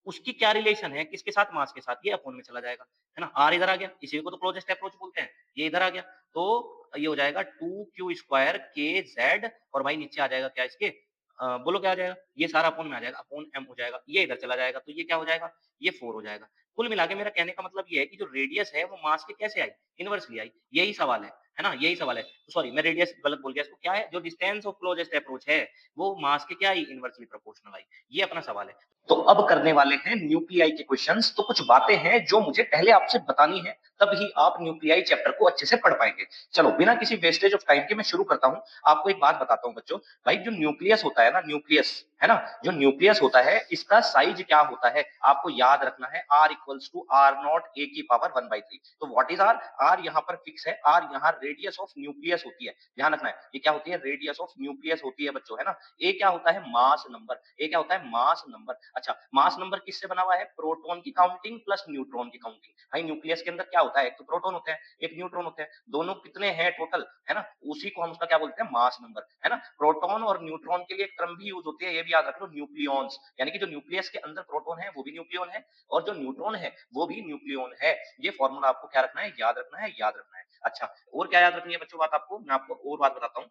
उसकी क्या रिलेशन है किसके साथ मास के साथ ये अपॉन में चला जाएगा है ना आर इधर आ गया इसी को तो क्लोजेस्ट अप्रोच बोलते हैं ये इधर आ गया तो ये हो जाएगा टू क्यू स्क्वायर के जेड और भाई नीचे आ जाएगा क्या इसके बोलो क्या आ जाएगा ये सारा अपॉन में आ जाएगा अपॉन एम हो जाएगा ये इधर चला जाएगा तो ये क्या हो जाएगा ये 4 हो जाएगा कुल मिला के मेरा कहने का मतलब ये है कि जो रेडियस है वो मास के कैसे आई इनवर्सली आई यही सवाल है ना यही सवाल है सॉरी मैं रेडियस गलत बोल गया इसको क्या है जो डिस्टेंस ऑफ क्लोजेस्ट अप्रोच है वो मास के क्या आई इनवर्सली प्रोपोर्शनल आई ये अपना सवाल है तो अब करने वाले हैं न्यूक्लियाई के क्वेश्चंस तो कुछ बातें हैं जो मुझे पहले आपसे बतानी है तब ही आप न्यूक्लियाई चैप्टर को अच्छे से पढ़ पाएंगे चलो बिना किसी वेस्टेज ऑफ टाइम के मैं शुरू करता हूं आपको एक बात बताता हूं बच्चों भाई जो न्यूक्लियस होता है ना न्यूक्लियस है ना जो न्यूक्लियस होता है इसका साइज क्या होता है आपको याद रखना है R equals to R not A की पावर 1/3 तो व्हाट इज आर आर यहाँ पर फिक्स है आर यहाँ रेडियस ऑफ न्यूक्लियस होती है ध्यान रखना है ये क्या होती है रेडियस ऑफ न्यूक्लियस होती है बच्चों है ना ए क्या होता है मास नंबर ए क्या होता है मास नंबर अच्छा मास नंबर किससे बना हुआ है प्रोटॉन की काउंटिंग प्लस न्यूट्रॉन की काउंटिंग भाई न्यूक्लियस के अंदर क्या होता है एक तो प्रोटॉन होते हैं एक न्यूट्रॉन होते हैं दोनों कितने हैं टोटल है ना उसी को हम उसका क्या बोलते हैं मास नंबर है ना प्रोटॉन और न्यूट्रॉन के लिए एक टर्म भी यूज होती है ये भी याद रख लो न्यूक्लियॉन्स यानी कि जो न्यूक्लियस के अंदर प्रोटॉन है वो भी न्यूक्लियॉन है और जो न्यूट्रॉन है वो भी न्यूक्लियॉन है ये फॉर्मूला आपको क्या रखना है याद रखना है याद रखना है अच्छा और क्या याद रखनी है बच्चों बात आपको मैं आपको और बात बताता हूँ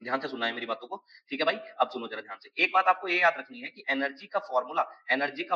ध्यान से सुनना है मेरी बातों को ठीक है भाई अब सुनो जरा ध्यान से एक बात आपको ये याद रखनी है कि एनर्जी का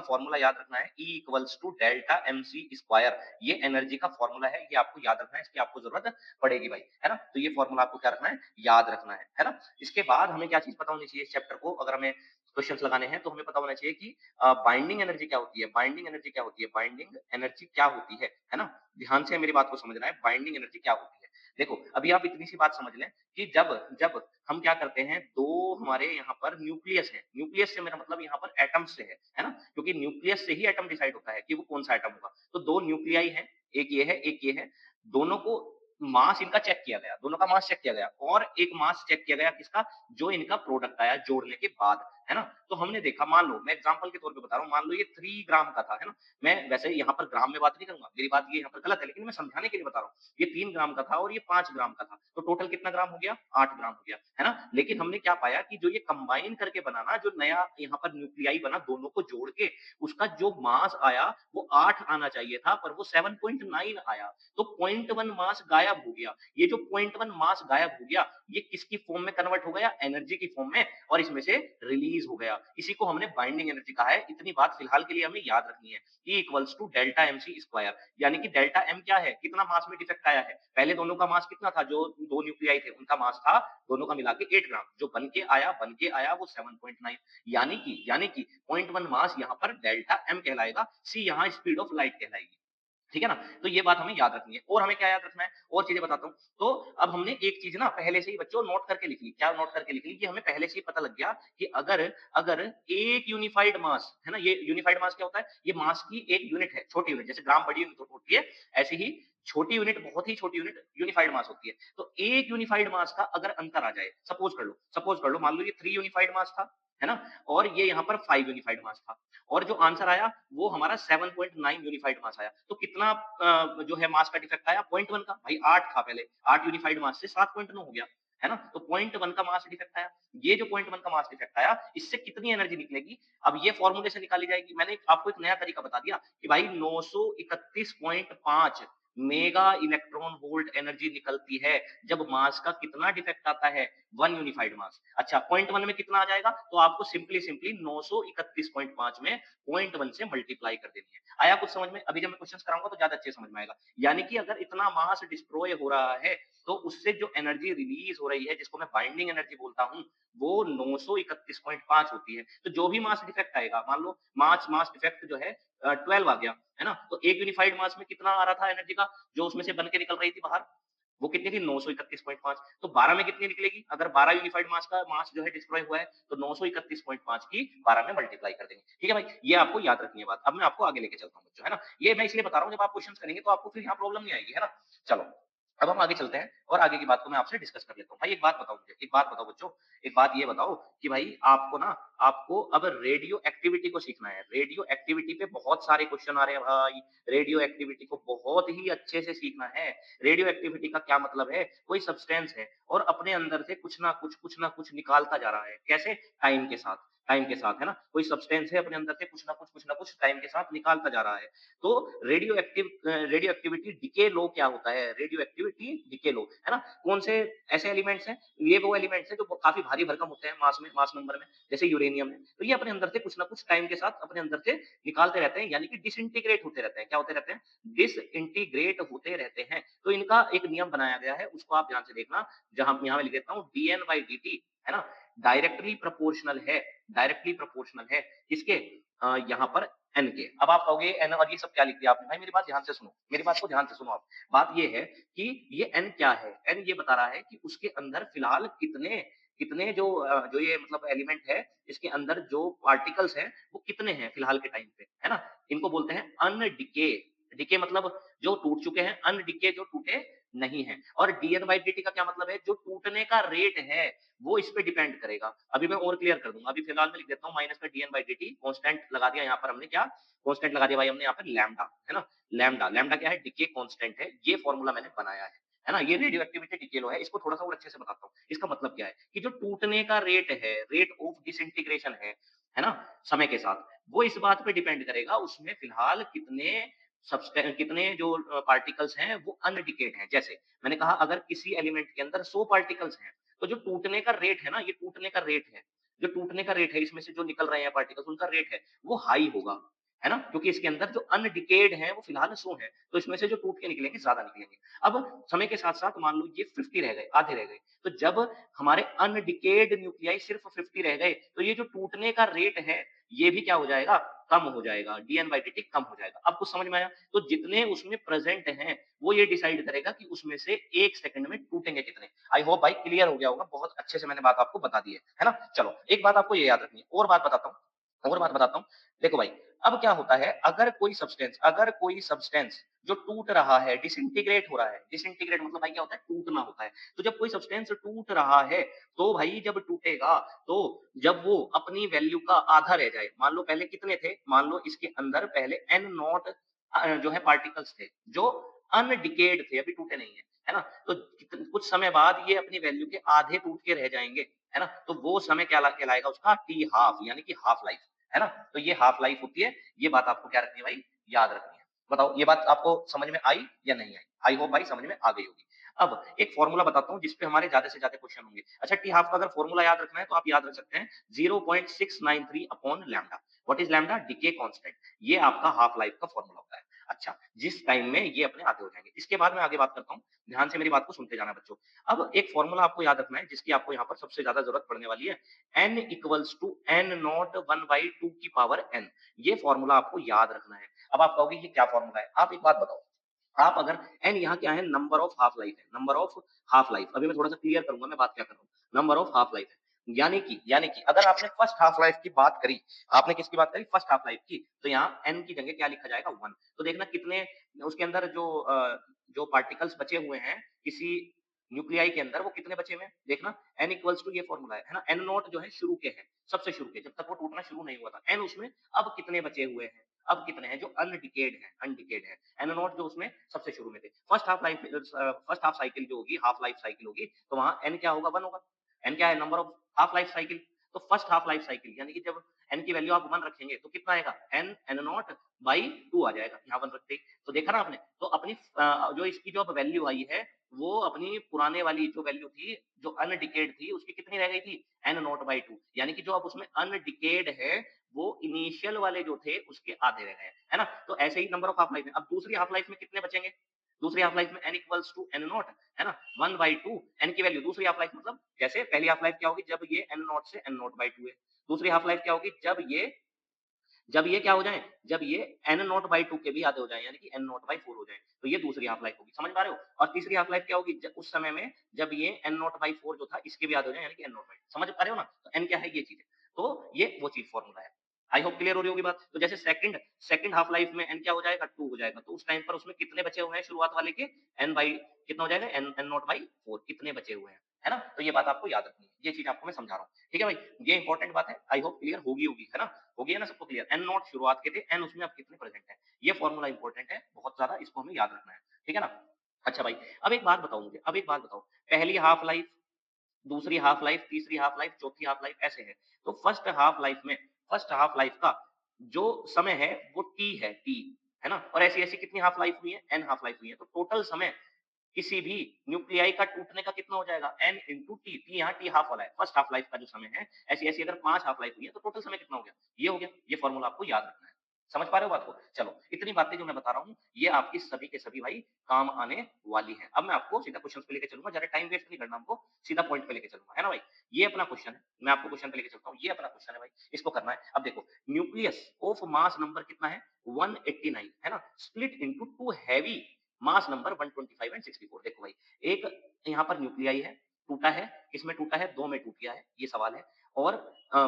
फॉर्मूला याद रखना है E equals to delta M C square ये एनर्जी का फॉर्मूला है ये आपको याद रखना है इसकी आपको जरूरत पड़ेगी भाई है ना तो ये फॉर्मूला आपको क्या रखना है याद रखना है ना इसके बाद हमें क्या चीज पता होनी चाहिए इस चैप्टर को अगर हमें क्वेश्चन लगाने हैं तो हमें पता होना चाहिए कि बाइंडिंग एनर्जी क्या होती है बाइंडिंग एनर्जी क्या होती है बाइंडिंग एनर्जी क्या होती है ना ध्यान से मेरी बात को समझना है बाइंडिंग एनर्जी क्या होती है देखो अभी आप इतनी सी बात समझ लें कि जब जब हम क्या करते हैं दो हमारे यहाँ पर न्यूक्लियस है न्यूक्लियस से मेरा मतलब यहाँ पर एटम से है ना क्योंकि न्यूक्लियस से ही एटम डिसाइड होता है कि वो कौन सा एटम होगा तो दो न्यूक्लियाई है एक ये है दोनों को मास इनका चेक किया गया दोनों का मास चेक किया गया और एक मास चेक किया गया किसका जो इनका प्रोडक्ट आया जोड़ने के बाद है ना तो हमने देखा मान लो मैं एग्जांपल के तौर पे बता रहा हूँ मान लो ये 3 ग्राम का था है ना मैं वैसे यहाँ पर ग्राम में बात नहीं करूंगा मेरी बात ये यहाँ पर गलत है लेकिन मैं समझाने के लिए बता रहा हूँ ये 3 ग्राम का था और ये 5 ग्राम का था तो टोटल कितना ग्राम हो गया 8 ग्राम हो गया है ना लेकिन हमने क्या पाया कि जो ये कंबाइन करके बनाना जो नया यहाँ पर न्यूक्लियाई बना दोनों को जोड़ के उसका जो मास आया वो 8 आना चाहिए था पर वो 7.9 आया तो 0.1 मास गायब हो गया ये जो 0.1 मास गायब हो गया ये किसकी फॉर्म में कन्वर्ट हो गया एनर्जी की फॉर्म में और इसमें से रिलीज हो गया इसी को हमने बाइंडिंग एनर्जी कहा है इतनी बात फिलहाल के लिए हमें याद रखनी है E equals to delta M C square यानी कि डेल्टा एम क्या है कितना मास में डिफेक्ट आया है पहले दोनों का मास कितना था जो दो न्यूक्लियाई थे उनका मास था दोनों का मिला के 8 ग्राम जो बन के आया वो 7.9 यानी कि 0.1 मास यहाँ पर डेल्टा एम कहलाएगा सी यहाँ स्पीड ऑफ लाइट कहलाएगी ठीक है ना तो ये बात हमें याद रखनी है और हमें क्या याद रखना है और चीजें बताता हूँ तो अब हमने एक चीज ना पहले से ही बच्चों नोट करके लिख ली क्या नोट करके लिख ली कि हमें पहले से ही पता लग गया कि अगर अगर एक यूनिफाइड मास है ना ये यूनिफाइड मास क्या होता है ये मास की एक यूनिट है छोटी यूनिट जैसे ग्राम बड़ी यूनिट होती है ऐसे ही छोटी यूनिट बहुत ही छोटी यूनिट यूनिफाइड मास होती है तो एक यूनिफाइड मास का अगर अंतर आ जाए सपोज कर लो मान लो ये 3 यूनिफाइड मास था है ना और ये यहाँ पर 5 यूनिफाइड मास था और जो आंसर आया वो हमारा 7.9 यूनिफाइड मास आया तो कितना जो है मास का डिफेक्ट आया 0.1 का भाई 8 था पहले 8 यूनिफाइड मास से 7.9 हो गया है ना तो 0.1 का मास डिफेक्ट आया ये जो 0.1 का मास डिफेक्ट आया इससे कितनी एनर्जी निकलेगी अब ये फॉर्मूले से निकाली जाएगी मैंने आपको एक नया तरीका बता दिया कि भाई 931.5 मेगा इलेक्ट्रॉन वोल्ट एनर्जी निकलती है जब मास का कितना डिफेक्ट आता है 1 यूनिफाइड मास अच्छा 0.1 में कितना आ जाएगा तो आपको सिंपली 931.5 में 0.1 से मल्टीप्लाई कर देनी है आया कुछ समझ में अभी जब मैं क्वेश्चन कराऊंगा तो ज्यादा अच्छे समझ में आएगा यानी कि अगर इतना मास डिस्ट्रॉय हो रहा है तो उससे जो एनर्जी रिलीज हो रही है जिसको मैं बाइंडिंग एनर्जी बोलता हूँ वो 931.5 होती है तो जो भी मास डिफेक्ट आएगा मान लो मास मास डिफेक्ट जो है 12 आ गया है ना तो एक यूनिफाइड मास में कितना आ रहा था एनर्जी का जो उसमें से बन के निकल रही थी बाहर वो कितनी थी 931.5। तो 12 में कितनी निकलेगी? अगर 12 यूनिफाइड मास का मास जो है डिस्ट्रॉय हुआ है तो 931.5 की 12 में मल्टीप्लाई कर देंगे। ठीक है भाई, ये आपको याद रखनी है बात। अब मैं आपको आगे लेके चलता हूँ बच्चों, है ना? ये मैं इसलिए बता रहा हूँ, जब आप क्वेश्चंस करेंगे तो आपको फिर यहाँ प्रॉब्लम नहीं आएगी, है ना? चलो, अब हम आगे चलते हैं और आगे की बात को मैं आपसे डिस्कस कर लेता हूँ। भाई एक बात बताओ मुझे, एक बात बताओ बच्चों, एक बात ये बताओ कि भाई आपको ना, आपको अब रेडियो एक्टिविटी को सीखना है। रेडियो एक्टिविटी पे बहुत सारे क्वेश्चन आ रहे हैं भाई। रेडियो एक्टिविटी को बहुत ही अच्छे से सीखना है। रेडियो एक्टिविटी का क्या मतलब है? कोई सब्सटेंस है और अपने अंदर से कुछ ना कुछ निकालता जा रहा है। कैसे? टाइम के साथ, टाइम के साथ, है ना? कोई सब्सटेंस है अपने अंदर से कुछ ना कुछ टाइम के साथ निकालता जा रहा है। तो रेडियो एक्टिविटी डिके लो क्या होता है? रेडियो एक्टिविटी डिके लो, है ना? कौन से ऐसे एलिमेंट्स हैं? ये वो एलिमेंट्स हैं जो काफ़ी भारी भरकम होते हैं मास में, मास नंबर में, जैसे यूरेनियम है। तो ये अपने अंदर से कुछ ना कुछ टाइम के साथ अपने अंदर से निकालते रहते हैं, यानी कि डिसइंटीग्रेट होते रहते हैं। क्या होते रहते हैं? डिसइंटीग्रेट होते रहते हैं। तो इनका एक नियम बनाया गया है, उसको आप ध्यान से देखना, जहाँ यहाँ मैं लिख देता हूँ dN/dt, है ना? डायरेक्टली प्रोपोर्शनल है, डायरेक्टली प्रोपोर्शनल है किसके? यहाँ पर n के। अब आप कहोगे n और ये सब क्या लिख दिया आपने? भाई मेरी बात ध्यान से सुनो, मेरी बात को ध्यान से सुनो आप। बात ये है कि ये n क्या है? n ये बता रहा है कि उसके अंदर फिलहाल कितने कितने जो ये मतलब एलिमेंट है, इसके अंदर जो पार्टिकल्स हैं, वो कितने हैं फिलहाल के टाइम पे, है ना? इनको बोलते हैं अनडिके। डिके मतलब जो टूट चुके हैं, अनडिके जो टूटे नहीं हैं। और dN/dt का क्या मतलब है? जो टूटने का रेट है, वो इस पे डिपेंड करेगा। अभी मैं और क्लियर कर दूँगा। अभी फिलहाल मैं लिख देता हूँ माइनस का dN/dt, कांस्टेंट लगा दिया यहाँ पर हमने क्या? कांस्टेंट लगा दिया भाई हमने यहाँ पर लैम्ब्डा, है ना? लैम्ब्डा, लैम्ब्डा क्या है? डिके कांस्टेंट है। ये फॉर्मूला मैंने बनाया है ना? ये रेडियो एक्टिविटी डिके लॉ है। इसको थोड़ा-सा और अच्छे से बताता हूँ। इसका मतलब क्या है? कि जो टूटने का रेट है, रेट ऑफ डिसइंटीग्रेशन है ना? समय के साथ, वो इस बात पे डिपेंड करेगा उसमें फिलहाल कितने जो पार्टिकल्स हैं वो अनडिकेड हैं। जैसे मैंने कहा अगर किसी एलिमेंट के अंदर 100 पार्टिकल्स हैं, तो जो टूटने का रेट है ना, ये टूटने का रेट है। जो टूटने का रेट है, इसमें से जो निकल रहे हैं पार्टिकल्स, उनका रेट है, वो हाई होगा, है ना? क्योंकि इसके अंदर जो अनडिकेड हैं, वो फिलहाल 100 हैं, तो इसमें से जो टूट के निकलेंगे, ज़्यादा निकलेंगे। अब समय के साथ-साथ मान लो ये 50 रह गए, आधे रह गए, तो जब हमारे अनडिकेड न्यूक्लियाई सिर्फ 50 रह गए, तो ये जो टूटने का रेट है, ये भी क्या हो जाएगा? कम हो जाएगा, dN/dt कम हो जाएगा। अब कुछ समझ में आया? तो जितने उसमें प्रेज़ेंट हैं, वो ये डिसाइड करेगा कि उसमें से 1 सेकंड में टूटेंगे कितने। आई होप भाई क्लियर हो गया होगा, बहुत अच्छे से मैंने बात आपको बता दी है ना? चलो, एक बात आपको ये याद रखनी है, और बात बताता हूँ। देखो भाई, अब क्या होता है, अगर कोई सब्सटेंस जो टूट रहा है, डिसइंटीग्रेट हो रहा है, डिसइंटीग्रेट मतलब भाई क्या होता है? टूटना होता है। तो जब कोई सब्सटेंस टूट रहा है, तो भाई जब टूटेगा, तो जब वो अपनी वैल्यू का आधा रह जाए, मान लो पहले कितने थे? मान लो इसके अंदर पहले n नॉट जो है पार्टिकल्स थे, जो अनडिकेड थे, अभी टूटे नहीं है, है ना? तो कुछ समय बाद ये अपनी वैल्यू के आधे टूट के रह जाएँगे, है ना? तो वो समय क्या कहलाएगा उसका? टी हाफ, यानी कि हाफ लाइफ, है ना? तो ये हाफ लाइफ होती है, ये बात आपको क्या रखनी है भाई? याद रखनी है। बताओ ये बात आपको समझ में आई या नहीं आई? आई होप भाई समझ में आ गई होगी। अब एक फ़ॉर्मूला बताता हूँ जिस पे हमारे ज़्यादा से ज़्यादा क्वेश्चन होंगे। अच्छा टी हाफ का अगर फ़ॉर्मूला याद रखना है तो आप याद रख सकते हैं 0.693 upon lambda. What is lambda? Decay constant. ये आपका हाफ लाइफ का फ़ॉर्मूला होता है। अच्छा, जिस टाइम में ये अपने आधे हो जाएँगे। इसके बाद मैं आगे बात करता हूँ। ध्यान से मेरी बात को सुनते जाना बच्चों। अब एक फ़ॉर्मूला आपको याद रखना है जिसकी आपको यहाँ पर सबसे ज़्यादा ज़रूरत पड़ने वाली है। n equals to n not 1/2 की पावर n। ये फ़ॉर्मूला आपको याद रखना है। अब आप कहोगे ये क्या फ़ॉर्मूला है? आप एक बात बताओ, आप अगर n यहाँ क्या है? नंबर ऑफ हाफ लाइफ है, नंबर ऑफ हाफ लाइफ। अभी मैं थोड़ा-सा क्लियर करूँगा मैं बात क्या कर रहा हूँ। नंबर ऑफ हाफ लाइफ है। यानी कि अगर आपने फर्स्ट हाफ लाइफ की बात करी, आपने किसकी बात करी? फर्स्ट हाफ लाइफ की, तो यहाँ n की जगह क्या लिखा जाएगा? 1। तो देखना कितने उसके अंदर जो पार्टिकल्स बचे हुए हैं, किसी न्यूक्लियाई के अंदर वो कितने बचे हुए हैं? देखना n इक्वल्स टू ये फ़ॉर्मूला है ना? n नॉट जो है शुरू के हैं, सबसे शुरू के, जब तक वो टूटना शुरू नहीं हुआ था। n उसमें अब कितने बचे हुए हैं? अब कितने हैं जो अनडिकेड है। n नॉट जो उसमें सबसे शुरू में थे। फर्स्ट हाफ साइकिल जो होगी, हाफ लाइफ साइकिल होगी, तो वहाँ n क्या होगा? 1 होगा। n क्या है? Number of half life cycle. तो फर्स्ट हाफ लाइफ साइकिल यानी कि जब n की वैल्यू आप 1 रखेंगे तो कितना आएगा? n नॉट बाई 2 आ जाएगा, यहाँ 1 रखते ही। तो देखा ना आपने? तो अपनी जो इसकी जो अब वैल्यू आई है, वो अपनी पुराने वाली जो वैल्यू थी, जो अनडिकेड थी, उसकी कितनी रह गई थी? n नॉट बाई 2, यानी कि जो अब उसमें अनडिकेड है, वो इनिशियल वाले जो थे उसके आधे रह गए, है ना? तो ऐसे ही नंबर ऑफ हाफ लाइफ में। अब दूसरी हाफ लाइफ में कितने बचेंगे? दूसरी हाफ लाइफ में n equals to n not, है ना? 1/2 n की वैल्यू दूसरी हाफ लाइफ मतलब जैसे पहली हाफ लाइफ क्या होगी? जब ये n नॉट से n नॉट बाई 2 है। दूसरी हाफ लाइफ क्या होगी? जब ये जब ये क्या हो जाए, जब ये n नॉट बाई 2 के भी आधे हो जाए, यानी कि n नॉट बाई 4 हो जाए, तो ये दूसरी हाफ लाइफ होगी। समझ पा रहे हो? और तीसरी हाफ लाइफ क्या होगी? उस समय में जब ये n नॉट बाई 4 जो था इसके भी आधे हो जाए, यानी कि n नॉट बाई। समझ पा रहे हो ना? तो n क्या है? ये चीज है। तो ये वो चीज फॉर्मूला है। आई होप क्लियर हो रही होगी बात। तो जैसे सेकंड सेकंड हाफ लाइफ में n क्या हो जाएगा? 2 हो जाएगा। तो उस टाइम पर उसमें कितने बचे हुए हैं शुरुआत वाले के? n बाई कितना हो जाएगा? n नॉट बाई 4 कितने बचे हुए हैं, है ना? तो ये बात आपको याद रखनी है। ये चीज आपको मैं समझा रहा हूँ। ठीक है भाई? ये इंपॉर्टेंट बात है। आई होप क्लियर होगी, है ना? हो गई है ना सबको क्लियर? n नॉट शुरुआत के थे, n उसमें अब कितने प्रेजेंट है। ये फॉर्मूला इंपॉर्टेंट है, बहुत ज्यादा इसको हमें याद रखना है। ठीक है ना? अच्छा भाई, अब एक बात बताओ मुझे, अब एक बात बताओ, पहली हाफ लाइफ, दूसरी हाफ लाइफ, तीसरी हाफ लाइफ, चौथी हाफ लाइफ ऐसे है। तो फर्स्ट हाफ लाइफ का जो समय है वो टी है, टी, है ना? और ऐसी-ऐसी कितनी हाफ लाइफ हुई है? एन हाफ लाइफ हुई है। तो टोटल समय किसी भी न्यूक्लियाई का टूटने का कितना हो जाएगा? n इंटू टी, टी यहाँ टी हाफ वाला है। फर्स्ट हाफ लाइफ का जो समय है, ऐसी-ऐसी अगर 5 हाफ लाइफ हुई है तो टोटल समय कितना हो गया? ये हो गया। ये फॉर्मूला आपको याद रखना है। समझ पा रहे हो बात को? चलो, इतनी बातें जो मैं बता रहा हूँ, ये आपकी सभी के सभी भाई काम आने वाली हैं। अब मैं आपको सीधा क्वेश्चन पे लेके चलूँगा, ज़्यादा टाइम वेस्ट नहीं करना हमको, सीधा पॉइंट पे लेके चलूँगा, है ना भाई? ये अपना क्वेश्चन है, मैं आपको क्वेश्चन पे लेके चलता हूँ, ये अपना क्वेश्चन है भाई, इसको करना है। अब देखो, न्यूक्लियस ऑफ मास नंबर कितना है? 189, है ना? Split into 2 heavy mass number 125 and 64। देखो भाई, एक यहाँ पर न्यूक्लियाई है, टूटा है, किसमें टूटा है? 2 में टूट गया है, ये सवाल है। और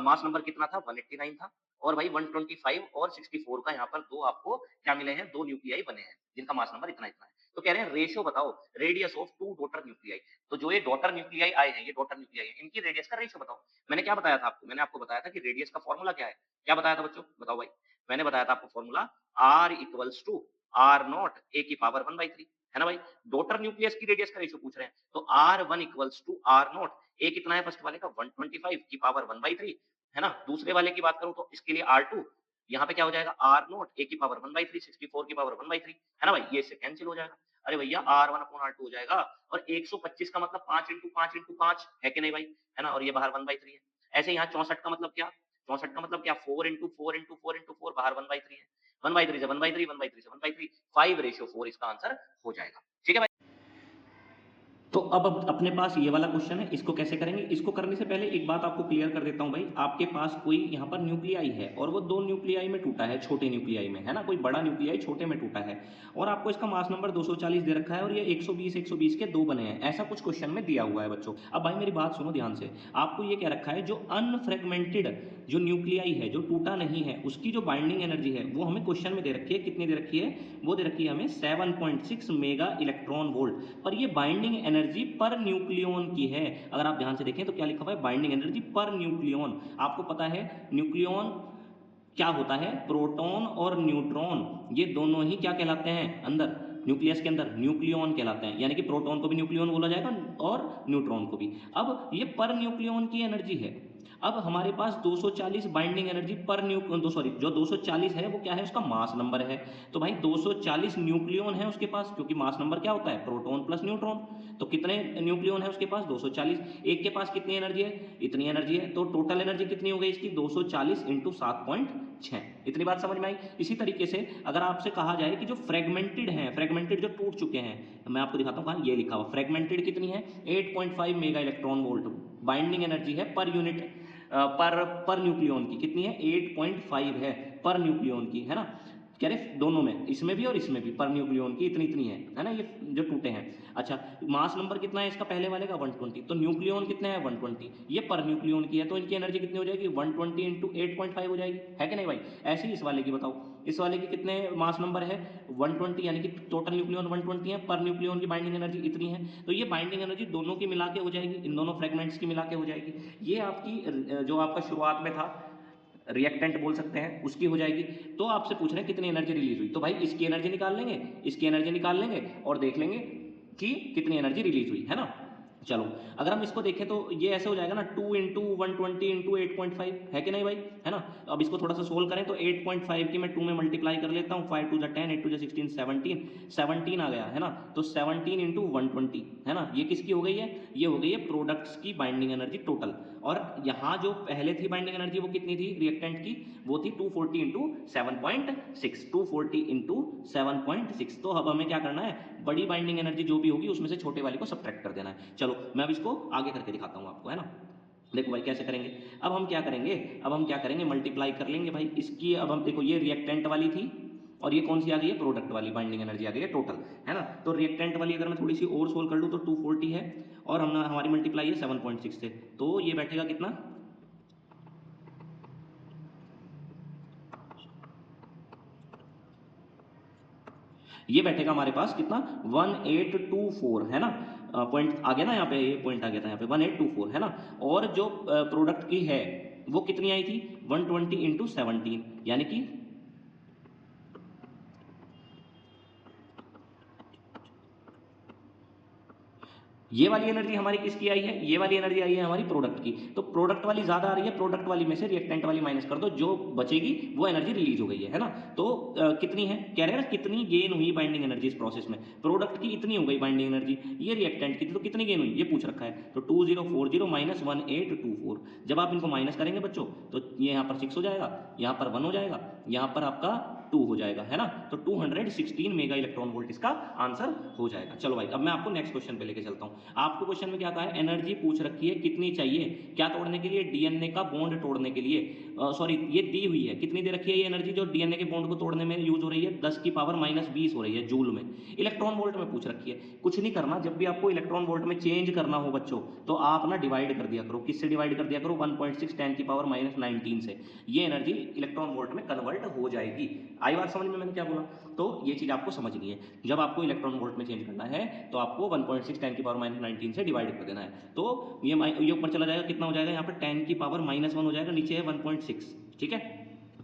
मास नंबर कितना था? 189 था। और भाई 125 और 64 का यहाँ पर दो आपको क्या मिले हैं? दो न्यूक्लियाई बने हैं, जिनका मास नंबर इतना इतना है। तो कह रहे हैं रेशियो बताओ, radius of two daughter nuclei. तो जो ये डॉटर न्यूक्लियाई आए हैं, ये डॉटर न्यूक्लियाई है, इनकी रेडियस का रेशियो बताओ। मैंने क्या बताया था आपको? मैंने आपको बताया था कि रेडियस का फॉर्मूला क्या है? क्या बताया था बच्चों? बताओ भाई। मैंने बताया था आपको formula, R equals to R not A की पावर 1/3, है ना भाई? डॉटर न्यूक्लियस की रेडियस का रेशियो पूछ रहे हैं, तो R1 equals to R not, A कितना है फर्स्ट वाले का? 125 की पावर 1/3, है ना? दूसरे वाले की बात करूं तो इसके लिए R2, यहाँ पे क्या हो जाएगा? आर नॉट ए की पावर 1/3, 64 की पावर 1/3, है ना भाई? ये इससे कैंसिल हो जाएगा। अरे भैया R1 अपॉन R2 हो जाएगा, और 125 का मतलब 5 इंटू 5 इंटू 5 है कि नहीं भाई? है ना? और ये बाहर 1/3 है। ऐसे यहाँ 64 का मतलब क्या? 64 का मतलब क्या? 4 इंटू 4 इंटू 4 इंटू 4 बाहर 1/3 है। 1/3 से 1/3, 1/3 से 1/3, 5:4 इसका आंसर हो जाएगा। ठीक है भाई? तो अब अपने पास ये वाला क्वेश्चन है, इसको कैसे करेंगे? इसको करने से पहले एक बात आपको क्लियर कर देता हूं भाई। आपके पास कोई यहाँ पर न्यूक्लियाई है और वो दो न्यूक्लियाई में टूटा है, छोटे न्यूक्लियाई में, है ना? कोई बड़ा न्यूक्लियाई छोटे में टूटा है, और आपको इसका मास नंबर 240 दे रखा है, और ये 120 120 के दो बने हैं, ऐसा कुछ क्वेश्चन में दिया हुआ है बच्चों। अब भाई मेरी बात सुनो ध्यान से, आपको ये कह रखा है जो अनफ्रेगमेंटेड जो न्यूक्लियाई है, जो टूटा नहीं है, उसकी जो बाइंडिंग एनर्जी है वो हमें क्वेश्चन में दे रखी है। कितनी दे रखी है? वो दे रखी है हमें 7.6 मेगा इलेक्ट्रॉन वोल्ट, पर ये बाइंडिंग एनर्जी पर न्यूक्लियन की है। अगर आप ध्यान से देखें तो क्या लिखा हुआ है? Binding energy per nucleon. आपको पता है न्यूक्लियन क्या होता है? प्रोटॉन और न्यूट्रॉन, ये दोनों ही क्या कहलाते हैं अंदर न्यूक्लियस के अंदर? न्यूक्लियन कहलाते हैं, यानी कि प्रोटॉन को भी न्यूक्लियन बोला जाएगा और न्यूट्रॉन को भी। अब ये पर न्यूक्लियन की एनर्जी है। अब हमारे पास 240 बाइंडिंग एनर्जी पर सॉरी, जो 240 है वो क्या है? उसका मास नंबर है। तो भाई 240 न्यूक्लियन है उसके पास, क्योंकि मास नंबर क्या होता है? Proton plus neutron. तो कितने न्यूक्लियन है उसके पास? 240। एक के पास कितनी एनर्जी है? इतनी एनर्जी है। तो टोटल एनर्जी कितनी हो गई इसकी? 240 इंटू 7.6। इतनी बात समझ में आई? इसी तरीके से अगर आपसे कहा जाए कि जो फ्रेगमेंटेड हैं, फ्रेगमेंटेड जो टूट चुके हैं, मैं आपको दिखाता हूँ कहाँ, ये लिखा हुआ फ्रेगमेंटेड कितनी है? 8.5 mega electron volt binding energy है पर यूनिट, पर न्यूक्लियन की कितनी है? 8.5 है पर न्यूक्लियन की, है ना? कह रहे दोनों में, इसमें भी और इसमें भी पर न्यूक्लियन की इतनी इतनी है ना? ये जो टूटे हैं। अच्छा, मास नंबर कितना है इसका पहले वाले का? 120। तो न्यूक्लियन कितने हैं? 120। ये पर न्यूक्लियन की है, तो इनकी एनर्जी कितनी हो जाएगी? 120 इंटू 8.5 हो जाएगी, है कि नहीं भाई? ऐसे ही इस वाले की बताओ, इस वाले की कितने मास नंबर है? 120, यानी कि टोटल न्यूक्लियन 120 है, पर न्यूक्लियन की बाइंडिंग एनर्जी इतनी है। तो ये बाइंडिंग एनर्जी दोनों की मिला के हो जाएगी, इन दोनों फ्रेगमेंट्स की मिला के हो जाएगी। ये आपकी जो आपका शुरुआत में था रिएक्टेंट बोल सकते हैं, उसकी हो जाएगी। तो आपसे पूछ रहे हैं कितनी एनर्जी रिलीज हुई, तो भाई इसकी एनर्जी निकाल लेंगे, इसकी एनर्जी निकाल लेंगे, और देख लेंगे कि कितनी एनर्जी रिलीज हुई, है ना? चलो, अगर हम इसको देखें तो ये ऐसे हो जाएगा ना, 2 इंटू 120 इंटू 8.5, है कि नहीं भाई? है ना? अब इसको थोड़ा सा सोल्व करें तो 8.5 की मैं 2 में मल्टीप्लाई कर लेता हूँ, 5 टू ज़ा 10, 8 टू ज़ा 16, 17 आ गया, है ना? तो 17 इंटू 120, है ना? ये किसकी हो गई है? ये हो गई है प्रोडक्ट्स की बाइंडिंग एनर्जी टोटल। और यहाँ जो पहले थी बाइंडिंग एनर्जी वो कितनी थी रिएक्टेंट की? वो थी 240 इंटू 7.6, 240 इंटू 7.6। तो अब हमें क्या करना है? बड़ी बाइंडिंग एनर्जी जो भी होगी उसमें से छोटे वाले को सब्ट्रैक्ट कर देना है। चलो मैं अब इसको आगे करके दिखाता हूँ आपको, है ना? देखो भाई कैसे करेंगे, अब हम क्या करेंगे, मल्टीप्लाई कर लेंगे भाई इसकी। अब हम देखो ये रिएक्टेंट वाली थी और ये कौन सी आ गई है, प्रोडक्ट वाली बाइंडिंग एनर्जी आ गई है टोटल, है ना। तो रिएक्टेंट वाली अगर मैं थोड़ी सी और सोल्व कर लूँ तो 240 है और हमारी मल्टीप्लाई है 7.6 से, तो ये बैठेगा कितना, ये बैठेगा हमारे पास कितना 1824, है ना। पॉइंट आ गया ना यहाँ पे, ये पॉइंट आ गया था यहाँ पे 1824, है ना। और जो प्रोडक्ट की है वो कितनी आई थी 120 इंटू 17, यानी कि ये वाली एनर्जी हमारी किसकी आई है, ये वाली एनर्जी आई है हमारी प्रोडक्ट की। तो प्रोडक्ट वाली ज्यादा आ रही है, प्रोडक्ट वाली में से रिएक्टेंट वाली माइनस कर दो, जो बचेगी वो एनर्जी रिलीज हो गई है ना। तो कितनी है, कह रहे हैं ना कितनी गेन हुई बाइंडिंग एनर्जी इस प्रोसेस में, प्रोडक्ट की इतनी हो गई बाइंडिंग एनर्जी, ये रिएक्टेंट की थी तो कितनी गेन हुई ये पूछ रखा है। तो 2040 माइनस 1824, जब आप इनको माइनस करेंगे बच्चों तो ये यहाँ पर 6 हो जाएगा, यहाँ पर 1 हो जाएगा, यहाँ पर आपका 2 हो जाएगा, है ना। तो 216 मेगा इलेक्ट्रॉन वोल्ट इसका आंसर हो जाएगा। चलो भाई अब मैं आपको नेक्स्ट क्वेश्चन पे लेके चलता हूँ। आपको क्वेश्चन में क्या कहा है, एनर्जी पूछ रखी है कितनी चाहिए, क्या तोड़ने के लिए, डीएनए का बॉन्ड तोड़ने के लिए, सॉरी ये दी हुई है, कितनी दे रखी है ये एनर्जी जो डीएनए के बॉन्ड को तोड़ने में यूज हो रही है, 10 की पावर -20 हो रही है जूल में। इलेक्ट्रॉन वोल्ट में पूछ रखी है, कुछ नहीं करना, जब भी आपको इलेक्ट्रॉन वोल्ट में चेंज करना हो बच्चों तो आप ना डिवाइड कर दिया करो, किससे डिवाइड कर दिया करो 1.6 10 की पावर -19 से, ये एनर्जी इलेक्ट्रॉन वोल्ट में कन्वर्ट हो जाएगी। आई बात समझ में मैंने क्या बोला, तो ये चीज आपको समझनी है, जब आपको इलेक्ट्रॉन वोल्ट में चेंज करना है तो आपको 1.6 10 की पावर -19 से डिवाइड कर देना है। तो ये ऊपर चला जाएगा, कितना हो जाएगा यहाँ पर 10 की पावर -1 हो जाएगा, नीचे है 1.6, ठीक है,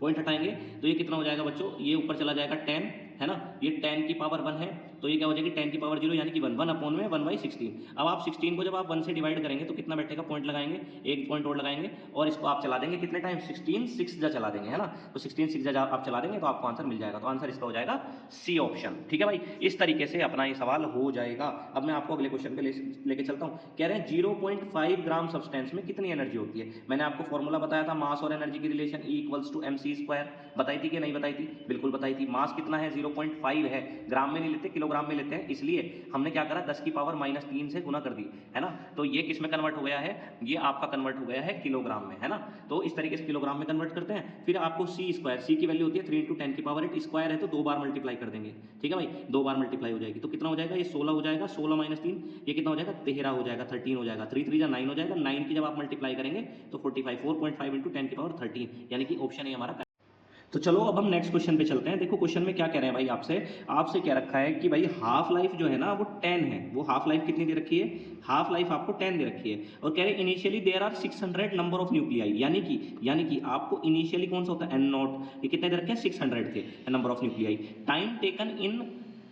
पॉइंट हटाएंगे तो ये कितना हो जाएगा बच्चों, ये ऊपर चला जाएगा 10, है ना, ये 10 की पावर 1 है तो ये क्या हो जाएगी 10 की पावर 0 यानी कि 1 अपॉन में 1/16। अब आप 16 को जब आप 1 से डिवाइड करेंगे तो कितना बैठेगा, पॉइंट लगाएंगे, एक पॉइंट और लगाएंगे और इसको आप चला देंगे कितने टाइम, 16 6 जा चला देंगे, है ना। तो 16 6 जा आप चला देंगे तो आपको आंसर मिल जाएगा, तो आंसर इसका हो जाएगा सी ऑप्शन, ठीक है भाई। इस तरीके से अपना ये सवाल हो जाएगा। अब मैं आपको अगले क्वेश्चन पे लेके चलता हूँ। कह रहे हैं 0.5 ग्राम सब्सटेंस में कितनी एनर्जी होती है। मैंने आपको फॉर्मूला बताया था, मास और एनर्जी की रिलेशन E=mc², बताई थी कि नहीं बताई थी, बिल्कुल बताई थी। मास कितना है 0.5 है, ग्राम में नहीं लेते किलोग्राम में लेते हैं, इसलिए हमने क्या करा 10 की पावर -3 से गुना कर दी, है ना। तो ये किस में कन्वर्ट हो गया है, ये आपका कन्वर्ट हो गया है किलोग्राम में, है ना। तो इस तरीके से किलोग्राम में कन्वर्ट करते हैं। फिर आपको c² सी की वैल्यू होती है 3 × 10 की पावर 8, स्क्वायर है तो 2 बार मल्टीप्लाई कर देंगे, ठीक है भाई, 2 बार मल्टीप्लाई हो जाएगी तो कितना हो जाएगा, ये 16 हो जाएगा, 16 - 3 ये कितना हो जाएगा 13 हो जाएगा, 13 हो जाएगा, 3 3 9 हो जाएगा, 9 की जब आप मल्टीप्लाई करेंगे तो 45 4.5 × 10 की पावर 13, यानी कि ऑप्शन है हमारा। तो चलो अब हम नेक्स्ट क्वेश्चन पे चलते हैं। देखो क्वेश्चन में क्या कह रहे हैं भाई, आपसे क्या रखा है कि भाई हाफ लाइफ जो है ना वो 10 है, वो हाफ लाइफ कितनी दे रखी है, हाफ लाइफ आपको 10 दे रखी है और कह रहे हैं initially there are 600 number of nuclei, यानी कि आपको इनिशियली कौन सा होता है N0, ये कितने दे रखे हैं 600 थे number of nuclei, time taken in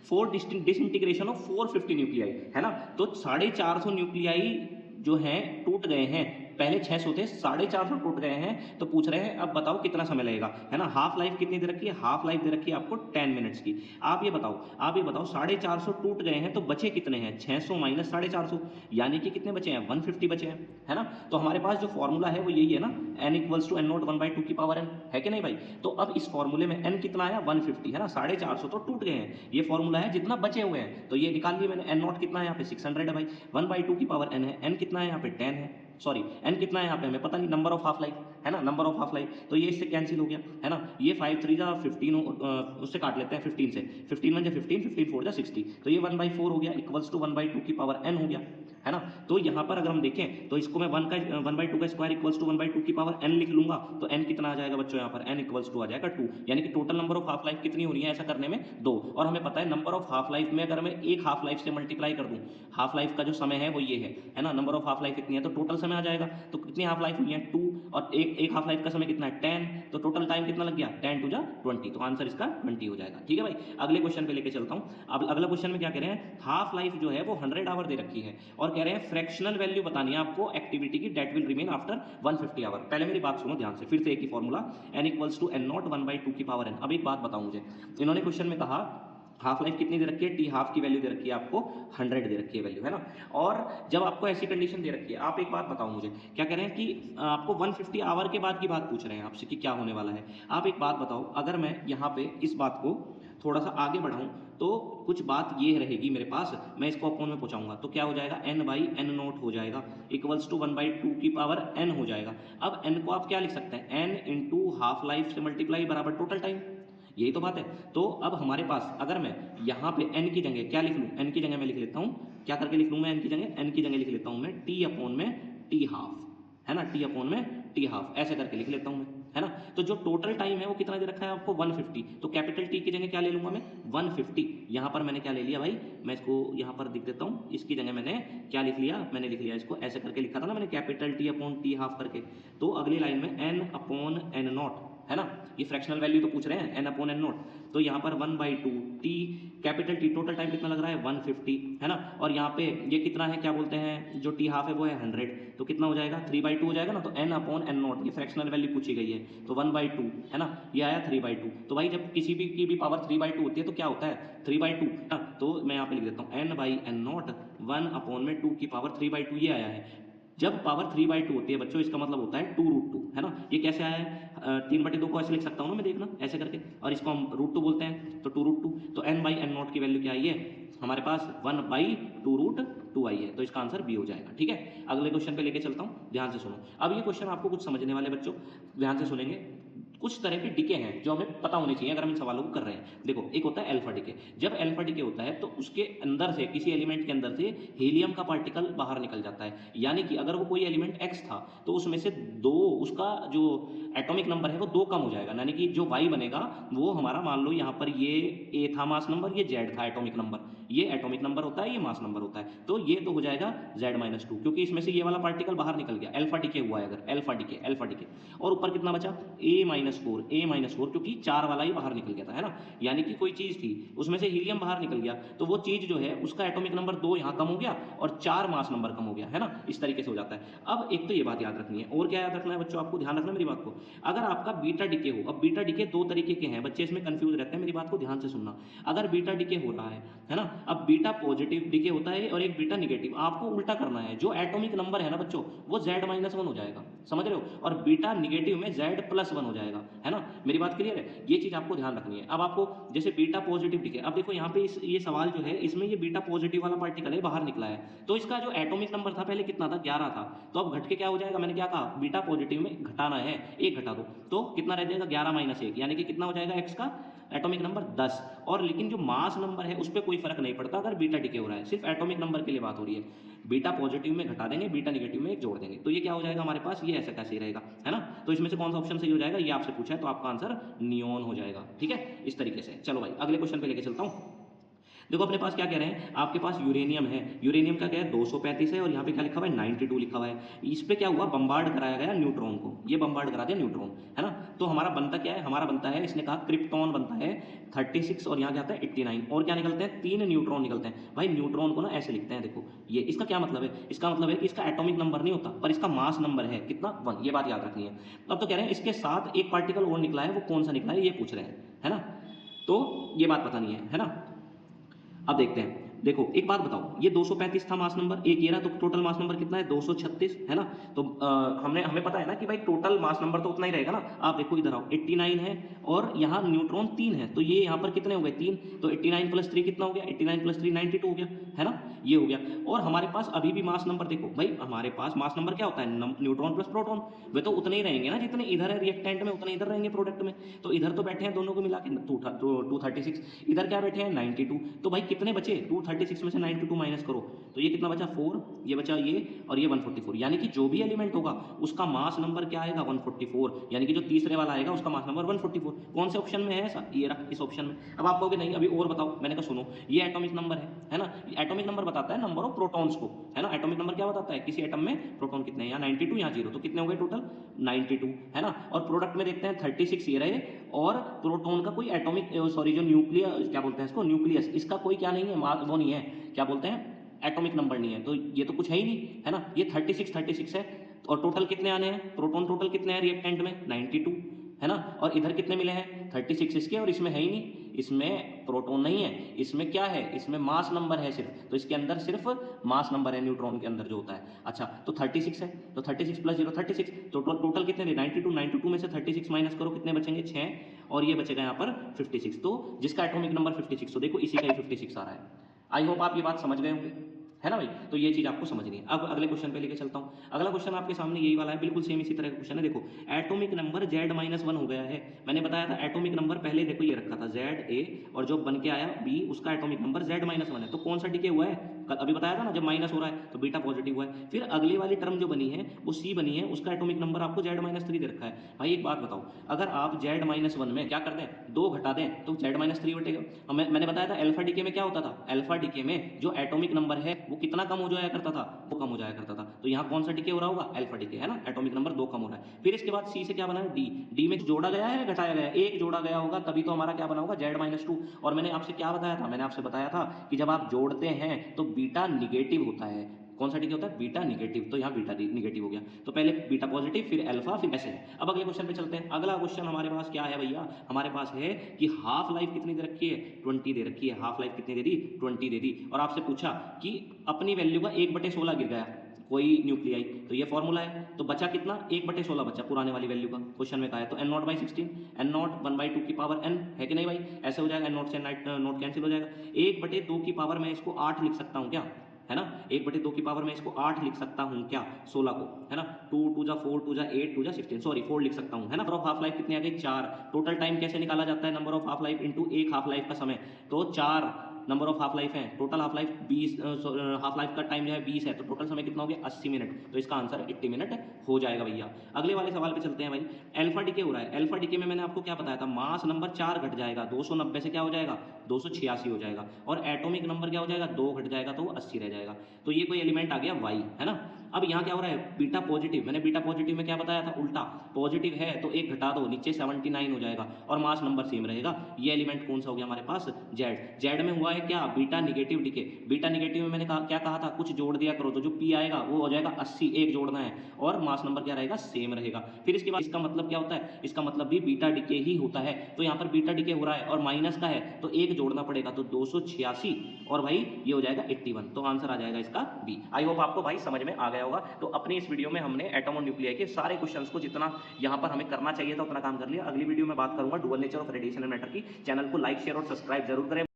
for disintegration of 450 nuclei, है ना। तो 450 न्यूक्लियाई जो हैं टूट गए हैं, पहले 600 थे 450 टूट गए हैं, तो पूछ रहे हैं अब बताओ कितना समय लगेगा, है ना। हाफ लाइफ कितनी दे रखी है, हाफ लाइफ दे रखी है आपको 10 मिनट्स की। आप ये बताओ 450 टूट गए हैं तो बचे कितने हैं, 600 माइनस 450 यानी कि कितने बचे हैं 150 बचे हैं, है ना। तो हमारे पास जो फॉर्मूला है वो यही है ना, n=n0 1/2 की पावर n, है कि नहीं भाई। तो अब इस फॉर्मूले में n कितना आया 150, है ना, 450 तो टूट गए हैं, ये फॉर्मूला है जितना बचे हुए हैं, तो ये निकाल लिया मैंने। n0 कितना है यहाँ पे 600 है भाई, 1/2 की पावर n है, n कितना है यहाँ पे 10 है, सॉरी n कितना है यहाँ पे हमें पता नहीं, नंबर ऑफ हाफ लाइफ, है ना, नंबर ऑफ हाफ लाइफ, तो ये इससे कैंसिल हो गया, है ना। ये 5 3 जा 15 उससे काट लेते हैं 15 से, 15 1 जा 15 15 4 जा 60, तो ये 1/4 हो गया =1/2 की पावर n हो गया, है ना। तो यहाँ पर अगर हम देखें तो इसको मैं 1/2 का स्क्वायर =1/2 की पावर n लिख लूंगा, तो n कितना आ जाएगा बच्चों यहाँ पर n = आ जाएगा 2, यानी कि total number of half life कितनी हो रही है ऐसा करने में 2, और हमें पता है नंबर ऑफ हाफ लाइफ में अगर मैं एक हाफ लाइफ से मल्टीप्लाई कर दूं, हाफ लाइफ का जो समय है वो ये है ना, नंबर ऑफ हाफ लाइफ कितनी है तो टोटल समय आ जाएगा, तो कितनी हाफ लाइफ हुई है 2, और एक हाफ लाइफ का समय कितना है 10, तो टोटल टाइम कितना लग गया 10 2 जा 20, तो आंसर इसका 20 हो जाएगा, ठीक है भाई। अगले क्वेश्चन पे लेके चलता हूँ। अब अगला क्वेश्चन में क्या कह रहे हैं, हाफ लाइफ जो है वो 100 आवर दे रखी है और कह रहे हैं फ्रैक्शनल वैल्यू बतानी है आपको एक्टिविटी की date will remain after 150 hour. पहले मेरी बात सुनो ध्यान से, फिर से एक ही फॉर्मूला n = n0 1/2 की पावर n। अब एक बात बताऊं मुझे, इन्होंने क्वेश्चन में कहा हाफ लाइफ कितनी दे रखी है, टी हाफ की वैल्यू दे रखी है आपको 100 दे रखी है वैल्यू, है ना। और जब आपको ऐसी कंडीशन दे रखी है, आप एक बात बताओ मुझे, क्या कह रहे हैं कि आपको 150 आवर के बाद की बात पूछ रहे हैं आपसे कि क्या होने वाला है। आप एक बात बताओ, अगर मैं यहाँ पे इस बात को थोड़ा सा आगे बढ़ाऊं तो कुछ बात ये रहेगी मेरे पास, मैं इसको अपॉन में पहुंचाऊंगा तो क्या हो जाएगा, n बाई एन नॉट हो जाएगा इक्वल्स टू 1/2 की पावर n हो जाएगा। अब n को आप क्या लिख सकते हैं, n इंटू हाफ लाइफ से मल्टीप्लाई बराबर टोटल टाइम, यही तो बात है। तो अब हमारे पास अगर मैं यहाँ पे n की जगह क्या लिख लूँ, n की जगह मैं लिख लेता हूँ, क्या करके लिख लूँ मैं n की जगह लिख लेता हूँ मैं t अपॉन में t हाफ, है ना, t अपॉन में t हाफ ऐसे करके लिख लेता हूँ मैं, है ना। तो जो टोटल टाइम है वो कितना दे रखा है आपको 150, तो कैपिटल T की जगह क्या ले लूंगा मैं 150। यहाँ पर मैंने क्या ले लिया भाई, मैं इसको यहाँ पर लिख देता हूँ, इसकी जगह मैंने क्या लिख लिया, मैंने लिख लिया इसको ऐसे करके लिखा था ना मैंने, capital T upon T half करके। तो अगली लाइन में n अपॉन एन नॉट, है ना, ये फ्रैक्शनल वैल्यू तो पूछ रहे हैं, n अपॉन एन नॉट, तो यहाँ पर 1/2 t capital T, total time कितना लग रहा है 150, है ना। और यहाँ पे ये कितना है, क्या बोलते हैं, जो t हाफ है वो है 100, तो कितना हो जाएगा 3/2 हो जाएगा ना। तो n अपॉन एन नॉट, ये फ्रैक्शनल वैल्यू पूछी गई है, तो 1/2, है ना, ये आया 3/2। तो भाई जब किसी भी की भी पावर 3/2 होती है तो क्या होता है 3/2, है। तो मैं यहाँ पे लिख देता हूँ n by n not 1 upon में 2 की पावर 3/2 ये आया है। जब पावर 3/2 होती है बच्चों, इसका मतलब होता है 2√2, है ना। ये कैसे आया है, 3/2 को ऐसे लिख सकता हूँ ना मैं, देखना ऐसे करके, और इसको हम √2 बोलते हैं, तो 2√2। तो n बाई एन नॉट की वैल्यू क्या आई है हमारे पास 1/2√2 आई है, तो इसका आंसर बी हो जाएगा। ठीक है, अगले क्वेश्चन पे लेके चलता हूँ, ध्यान से सुनो। अब ये क्वेश्चन आपको कुछ समझने वाले बच्चों, ध्यान से सुनेंगे। कुछ तरह के डिके हैं जो हमें पता होने चाहिए अगर हम इन सवालों को कर रहे हैं। देखो, एक होता है अल्फा डिके। जब अल्फा डिके होता है तो उसके अंदर से, किसी एलिमेंट के अंदर से हीलियम का पार्टिकल बाहर निकल जाता है, यानी कि अगर वो कोई एलिमेंट x था तो उसमें से 2, उसका जो एटॉमिक नंबर है वो 2 कम हो जाएगा, यानी कि जो y बनेगा वो हमारा, मान लो यहाँ पर ये a था मास नंबर, ये z था एटॉमिक नंबर, ये एटॉमिक नंबर होता है, ये मास नंबर होता है, तो ये तो हो जाएगा z-2, क्योंकि इसमें से ये वाला पार्टिकल बाहर निकल गया, अल्फा डिके हुआ है अगर, अल्फा डिके। और ऊपर कितना बचा a-4, क्योंकि 4 वाला ही बाहर निकल गया था, है ना। यानी कि कोई चीज थी उसमें से हीलियम बाहर निकल गया, तो वो चीज जो है उसका एटॉमिक नंबर 2 यहाँ कम हो गया और 4 मास नंबर कम हो गया, है ना, इस तरीके से हो जाता है। अब एक तो ये बात याद रखनी है, और क्या याद रखना है बच्चों, आपको ध्यान रखना मेरी बात को। अगर आपका बीटा डिके हो, अब बीटा डिके 2 तरीके के हैं, बच्चे इसमें कंफ्यूज रहते हैं, मेरी बात को ध्यान से सुनना। अगर बीटा डिके हो रहा है ना, अब बीटा पॉजिटिव डिके होता है और एक बीटा निगेटिव, आपको उल्टा करना है, जो एटॉमिक नंबर है ना बच्चों वो z-1 हो जाएगा, समझ रहे हो, और बीटा निगेटिव में z+1 हो जाएगा, है ना। मेरी बात क्लियर है, ये चीज आपको ध्यान रखनी है। अब आपको जैसे बीटा पॉजिटिव डिके, अब देखो यहाँ पे ये सवाल जो है इसमें ये बीटा पॉजिटिव वाला पार्टिकल है बाहर निकला है, तो इसका जो एटॉमिक नंबर था पहले कितना था 11 था, तो अब घट के क्या हो जाएगा, मैंने क्या कहा बीटा पॉजिटिव में घटाना है, 1 घटा दो तो कितना रह जाएगा 11-1, यानी कि कितना हो जाएगा x का एटॉमिक नंबर 10। और लेकिन जो मास नंबर है उस पर कोई फर्क नहीं पड़ता अगर बीटा डिके हो रहा है, सिर्फ एटॉमिक नंबर के लिए बात हो रही है। बीटा पॉजिटिव में घटा देंगे, बीटा निगेटिव में 1 जोड़ देंगे, तो ये क्या हो जाएगा हमारे पास, ये ऐसा कैसे रहेगा, है ना। तो इसमें से कौन सा ऑप्शन सही हो जाएगा, ये आपसे पूछा है, तो आपका आंसर नियोन हो जाएगा। ठीक है, इस तरीके से। चलो भाई अगले क्वेश्चन पे लेके चलता हूँ। देखो अपने पास क्या कह रहे हैं, आपके पास यूरेनियम है, यूरेनियम का क्या है 235 है, और यहाँ पे क्या लिखा हुआ है 92 लिखा हुआ है। इस पे क्या हुआ, बम्बार्ड कराया गया न्यूट्रॉन को, ये बम्बार्ड करा दिया न्यूट्रॉन, है ना। तो हमारा बनता क्या है, हमारा बनता है, इसने कहा क्रिप्टॉन बनता है 36 और यहाँ क्या आता है 89, और क्या निकलते हैं 3 न्यूट्रॉन निकलते हैं। भाई न्यूट्रॉन को ना ऐसे लिखते हैं, देखो ये, इसका क्या मतलब है, इसका मतलब है कि इसका एटॉमिक नंबर नहीं होता पर इसका मास नंबर है कितना 1, ये बात याद रखनी है। अब तो कह रहे हैं इसके साथ एक पार्टिकल और निकला है, वो कौन सा निकला है ये पूछ रहे हैं, है ना। तो ये बात पता नहीं है ना। अब देखते हैं, देखो एक बात बताओ, ये 235 था मास नंबर, एक ये रहा, तो टोटल मास नंबर कितना है 236, है ना। तो हमें पता है ना कि भाई टोटल मास नंबर तो उतना ही रहेगा ना। आप देखो इधर आओ, 89 है और यहाँ न्यूट्रॉन 3 है, तो ये यहाँ पर कितने हो गए 3, तो 89 + 3 कितना हो गया, 89 + 3 92 हो गया, है ना, ये हो गया। और हमारे पास अभी भी मास नंबर, देखो भाई हमारे पास मास नंबर क्या होता है, न्यूट्रॉन प्लस प्रोटॉन, वे तो उतने ही रहेंगे ना जितने इधर है रिएक्टेंट में, उतने इधर रहेंगे प्रोडक्ट में। तो इधर तो बैठे हैं दोनों को मिला के 236, इधर क्या बैठे हैं 92, तो भाई कितने बचे 236 में से 92 माइनस करो, तो ये कितना बचा 4, ये बचा ये, और ये 144, यानी कि जो भी एलिमेंट होगा उसका मास नंबर क्या आएगा 144, यानी कि जो तीसरे वाला आएगा उसका मास नंबर 144। कौन से ऑप्शन में है ऐसा, ये रहा इस ऑप्शन में। अब आप कहोगे नहीं अभी और बताओ, मैंने कहा सुनो, ये एटॉमिक नंबर है ना, एटॉमिक नंबर बताता है नंबर ऑफ प्रोटॉन्स को, है ना। एटॉमिक नंबर क्या बताता है, किसी एटम में प्रोटॉन कितने हैं, यहाँ 92 यहाँ 0, तो कितने हो गए टोटल 92, है ना। और प्रोडक्ट में देखते हैं 36 ये रहे, और प्रोटॉन का कोई एटॉमिक सॉरी जो न्यूक्लियस क्या बोलते हैं इसको, न्यूक्लियस, इसका कोई क्या नहीं है, वो नहीं है, क्या बोलते हैं एटॉमिक नंबर नहीं है, तो ये तो कुछ है ही नहीं, है ना। ये 36 है, और टोटल कितने आने हैं, प्रोटॉन टोटल कितने हैं रिएक्टेंट में 92, है ना। और इधर कितने मिले हैं 36 इसके, और इसमें है ही नहीं, इसमें प्रोटॉन नहीं है, इसमें क्या है, इसमें मास नंबर है सिर्फ, तो इसके अंदर सिर्फ मास नंबर है न्यूट्रॉन के अंदर जो होता है। अच्छा, तो 36 है, तो 36 प्लस 0 36, तो टोटल कितने थे 92, 92 में से 36 माइनस करो, कितने बचेंगे 6, और ये बचेगा यहाँ पर 56, तो जिसका एटॉमिक नंबर 56, तो देखो इसी का ही 56 आ रहा है। आई होप आप ये बात समझ गए होंगे, है ना भाई। तो ये चीज आपको समझनी है। अब अगले क्वेश्चन पे लेके चलता हूँ। अगला क्वेश्चन आपके सामने यही वाला है, बिल्कुल सेम इसी तरह का क्वेश्चन है। देखो एटॉमिक नंबर Z-1 हो गया है, मैंने बताया था एटॉमिक नंबर पहले देखो ये रखा था ZA, और जो बन के आया B उसका एटॉमिक नंबर Z-1 है, तो कौन सा डिके हुआ है, अभी बताया था ना, जब माइनस हो रहा है तो बीटा पॉजिटिव हुआ है। फिर अगली वाली टर्म जो बनी है वो C बनी है, उसका एटॉमिक नंबर आपको Z-3 दे रखा है। भाई एक बात बताओ, अगर आप Z-1 में क्या कर दें, 2 घटा दें तो Z-3 बटेगा। मैंने बताया था अल्फा डिके में क्या होता था, अल्फा डिके में जो एटॉमिक नंबर है वो कितना कम हो जाया करता था, वो कम हो जाया करता था। तो यहाँ कौन सा डिके हो रहा होगा, अल्फा डिके, है ना, एटॉमिक नंबर 2 कम हो रहा है। फिर इसके बाद C से क्या बना है, D में जोड़ा गया है घटाया गया है, एक जोड़ा गया होगा तभी तो हमारा क्या बना होगा Z-2। और मैंने आपसे क्या बताया था, मैंने आपसे बताया था कि जब आप जोड़ते हैं तो बीटा निगेटिव होता है। कौन सा डिके होता है, बीटा निगेटिव, तो यहाँ बीटा निगेटिव हो गया। तो पहले बीटा पॉजिटिव, फिर अल्फा, फिर ऐसे। अब अगले क्वेश्चन पे चलते हैं। अगला क्वेश्चन हमारे पास क्या है भैया, हमारे पास है कि हाफ लाइफ कितनी दे रखी है, 20 दे रखी है। हाफ लाइफ कितनी दे दी, 20 दे दी। और आपसे पूछा कि अपनी वैल्यू का 1/16 गिर गया कोई न्यूक्लियाई, तो ये फॉर्मूला है, तो बचा कितना, 1/16 बचा पुराने वाली वैल्यू का, क्वेश्चन में कहा है। तो n0/16, n0 1/2 की पावर n है कि नहीं भाई, ऐसे हो जाएगा, n0 से नोट कैंसिल हो जाएगा। 1/2 की पावर में इसको 8 लिख सकता हूँ क्या, है ना, 1/2 की पावर में इसको 8 लिख सकता हूँ क्या, 16 को, है ना, 2 2 जा 4 2 जा 8 2 जा 16, सॉरी 4 लिख सकता हूँ, है ना। नंबर ऑफ हाफ लाइफ कितनी आ गई, 4। टोटल टाइम कैसे निकाला जाता है, number of half life into एक हाफ लाइफ का समय, तो 4 नंबर ऑफ हाफ लाइफ है, total half life 20, half life का टाइम जो है 20 है, तो टोटल समय कितना हो गया 80 मिनट, तो इसका आंसर 80 मिनट हो जाएगा भैया। अगले वाले सवाल पे चलते हैं भाई। अल्फा डिके हो रहा है, अल्फा डिके में मैंने आपको क्या बताया था, मास नंबर 4 घट जाएगा, 290 से क्या हो जाएगा 286 हो जाएगा, और एटॉमिक नंबर क्या हो जाएगा, 2 घट जाएगा तो 80 रह जाएगा। तो ये कोई एलिमेंट आ गया वाई, है ना। अब यहाँ क्या हो रहा है, बीटा पॉजिटिव, मैंने बीटा पॉजिटिव में क्या बताया था, उल्टा, पॉजिटिव है तो 1 घटा दो, नीचे 79 हो जाएगा, और मास नंबर सेम रहेगा। ये एलिमेंट कौन सा हो गया हमारे पास, जेड में हुआ है क्या, beta negative decay. Beta negative में मैंने क्या कहा था, कुछ जोड़ दिया करो, तो जो पी आएगा वो हो जाएगा 80, एक जोड़ना है, और मास नंबर क्या रहेगा, सेम रहेगा। फिर इसके बाद इसका मतलब क्या होता है, इसका मतलब भी बीटा डिके ही होता है। तो यहाँ पर बीटा डिके हो रहा है और माइनस का है तो एक जोड़ना पड़ेगा, तो 286, और भाई ये हो जाएगा 81, तो आंसर आ जाएगा इसका बी। आई होप आपको भाई समझ में आ गया होगा। तो अपनी इस वीडियो में हमने एटम और न्यूक्लियाई के सारे क्वेश्चंस को जितना यहाँ पर हमें करना चाहिए था उतना काम कर लिया। अगली वीडियो में बात करूंगा dual nature of radiation and matter की। चैनल को लाइक शेयर और सब्सक्राइब जरूर करें।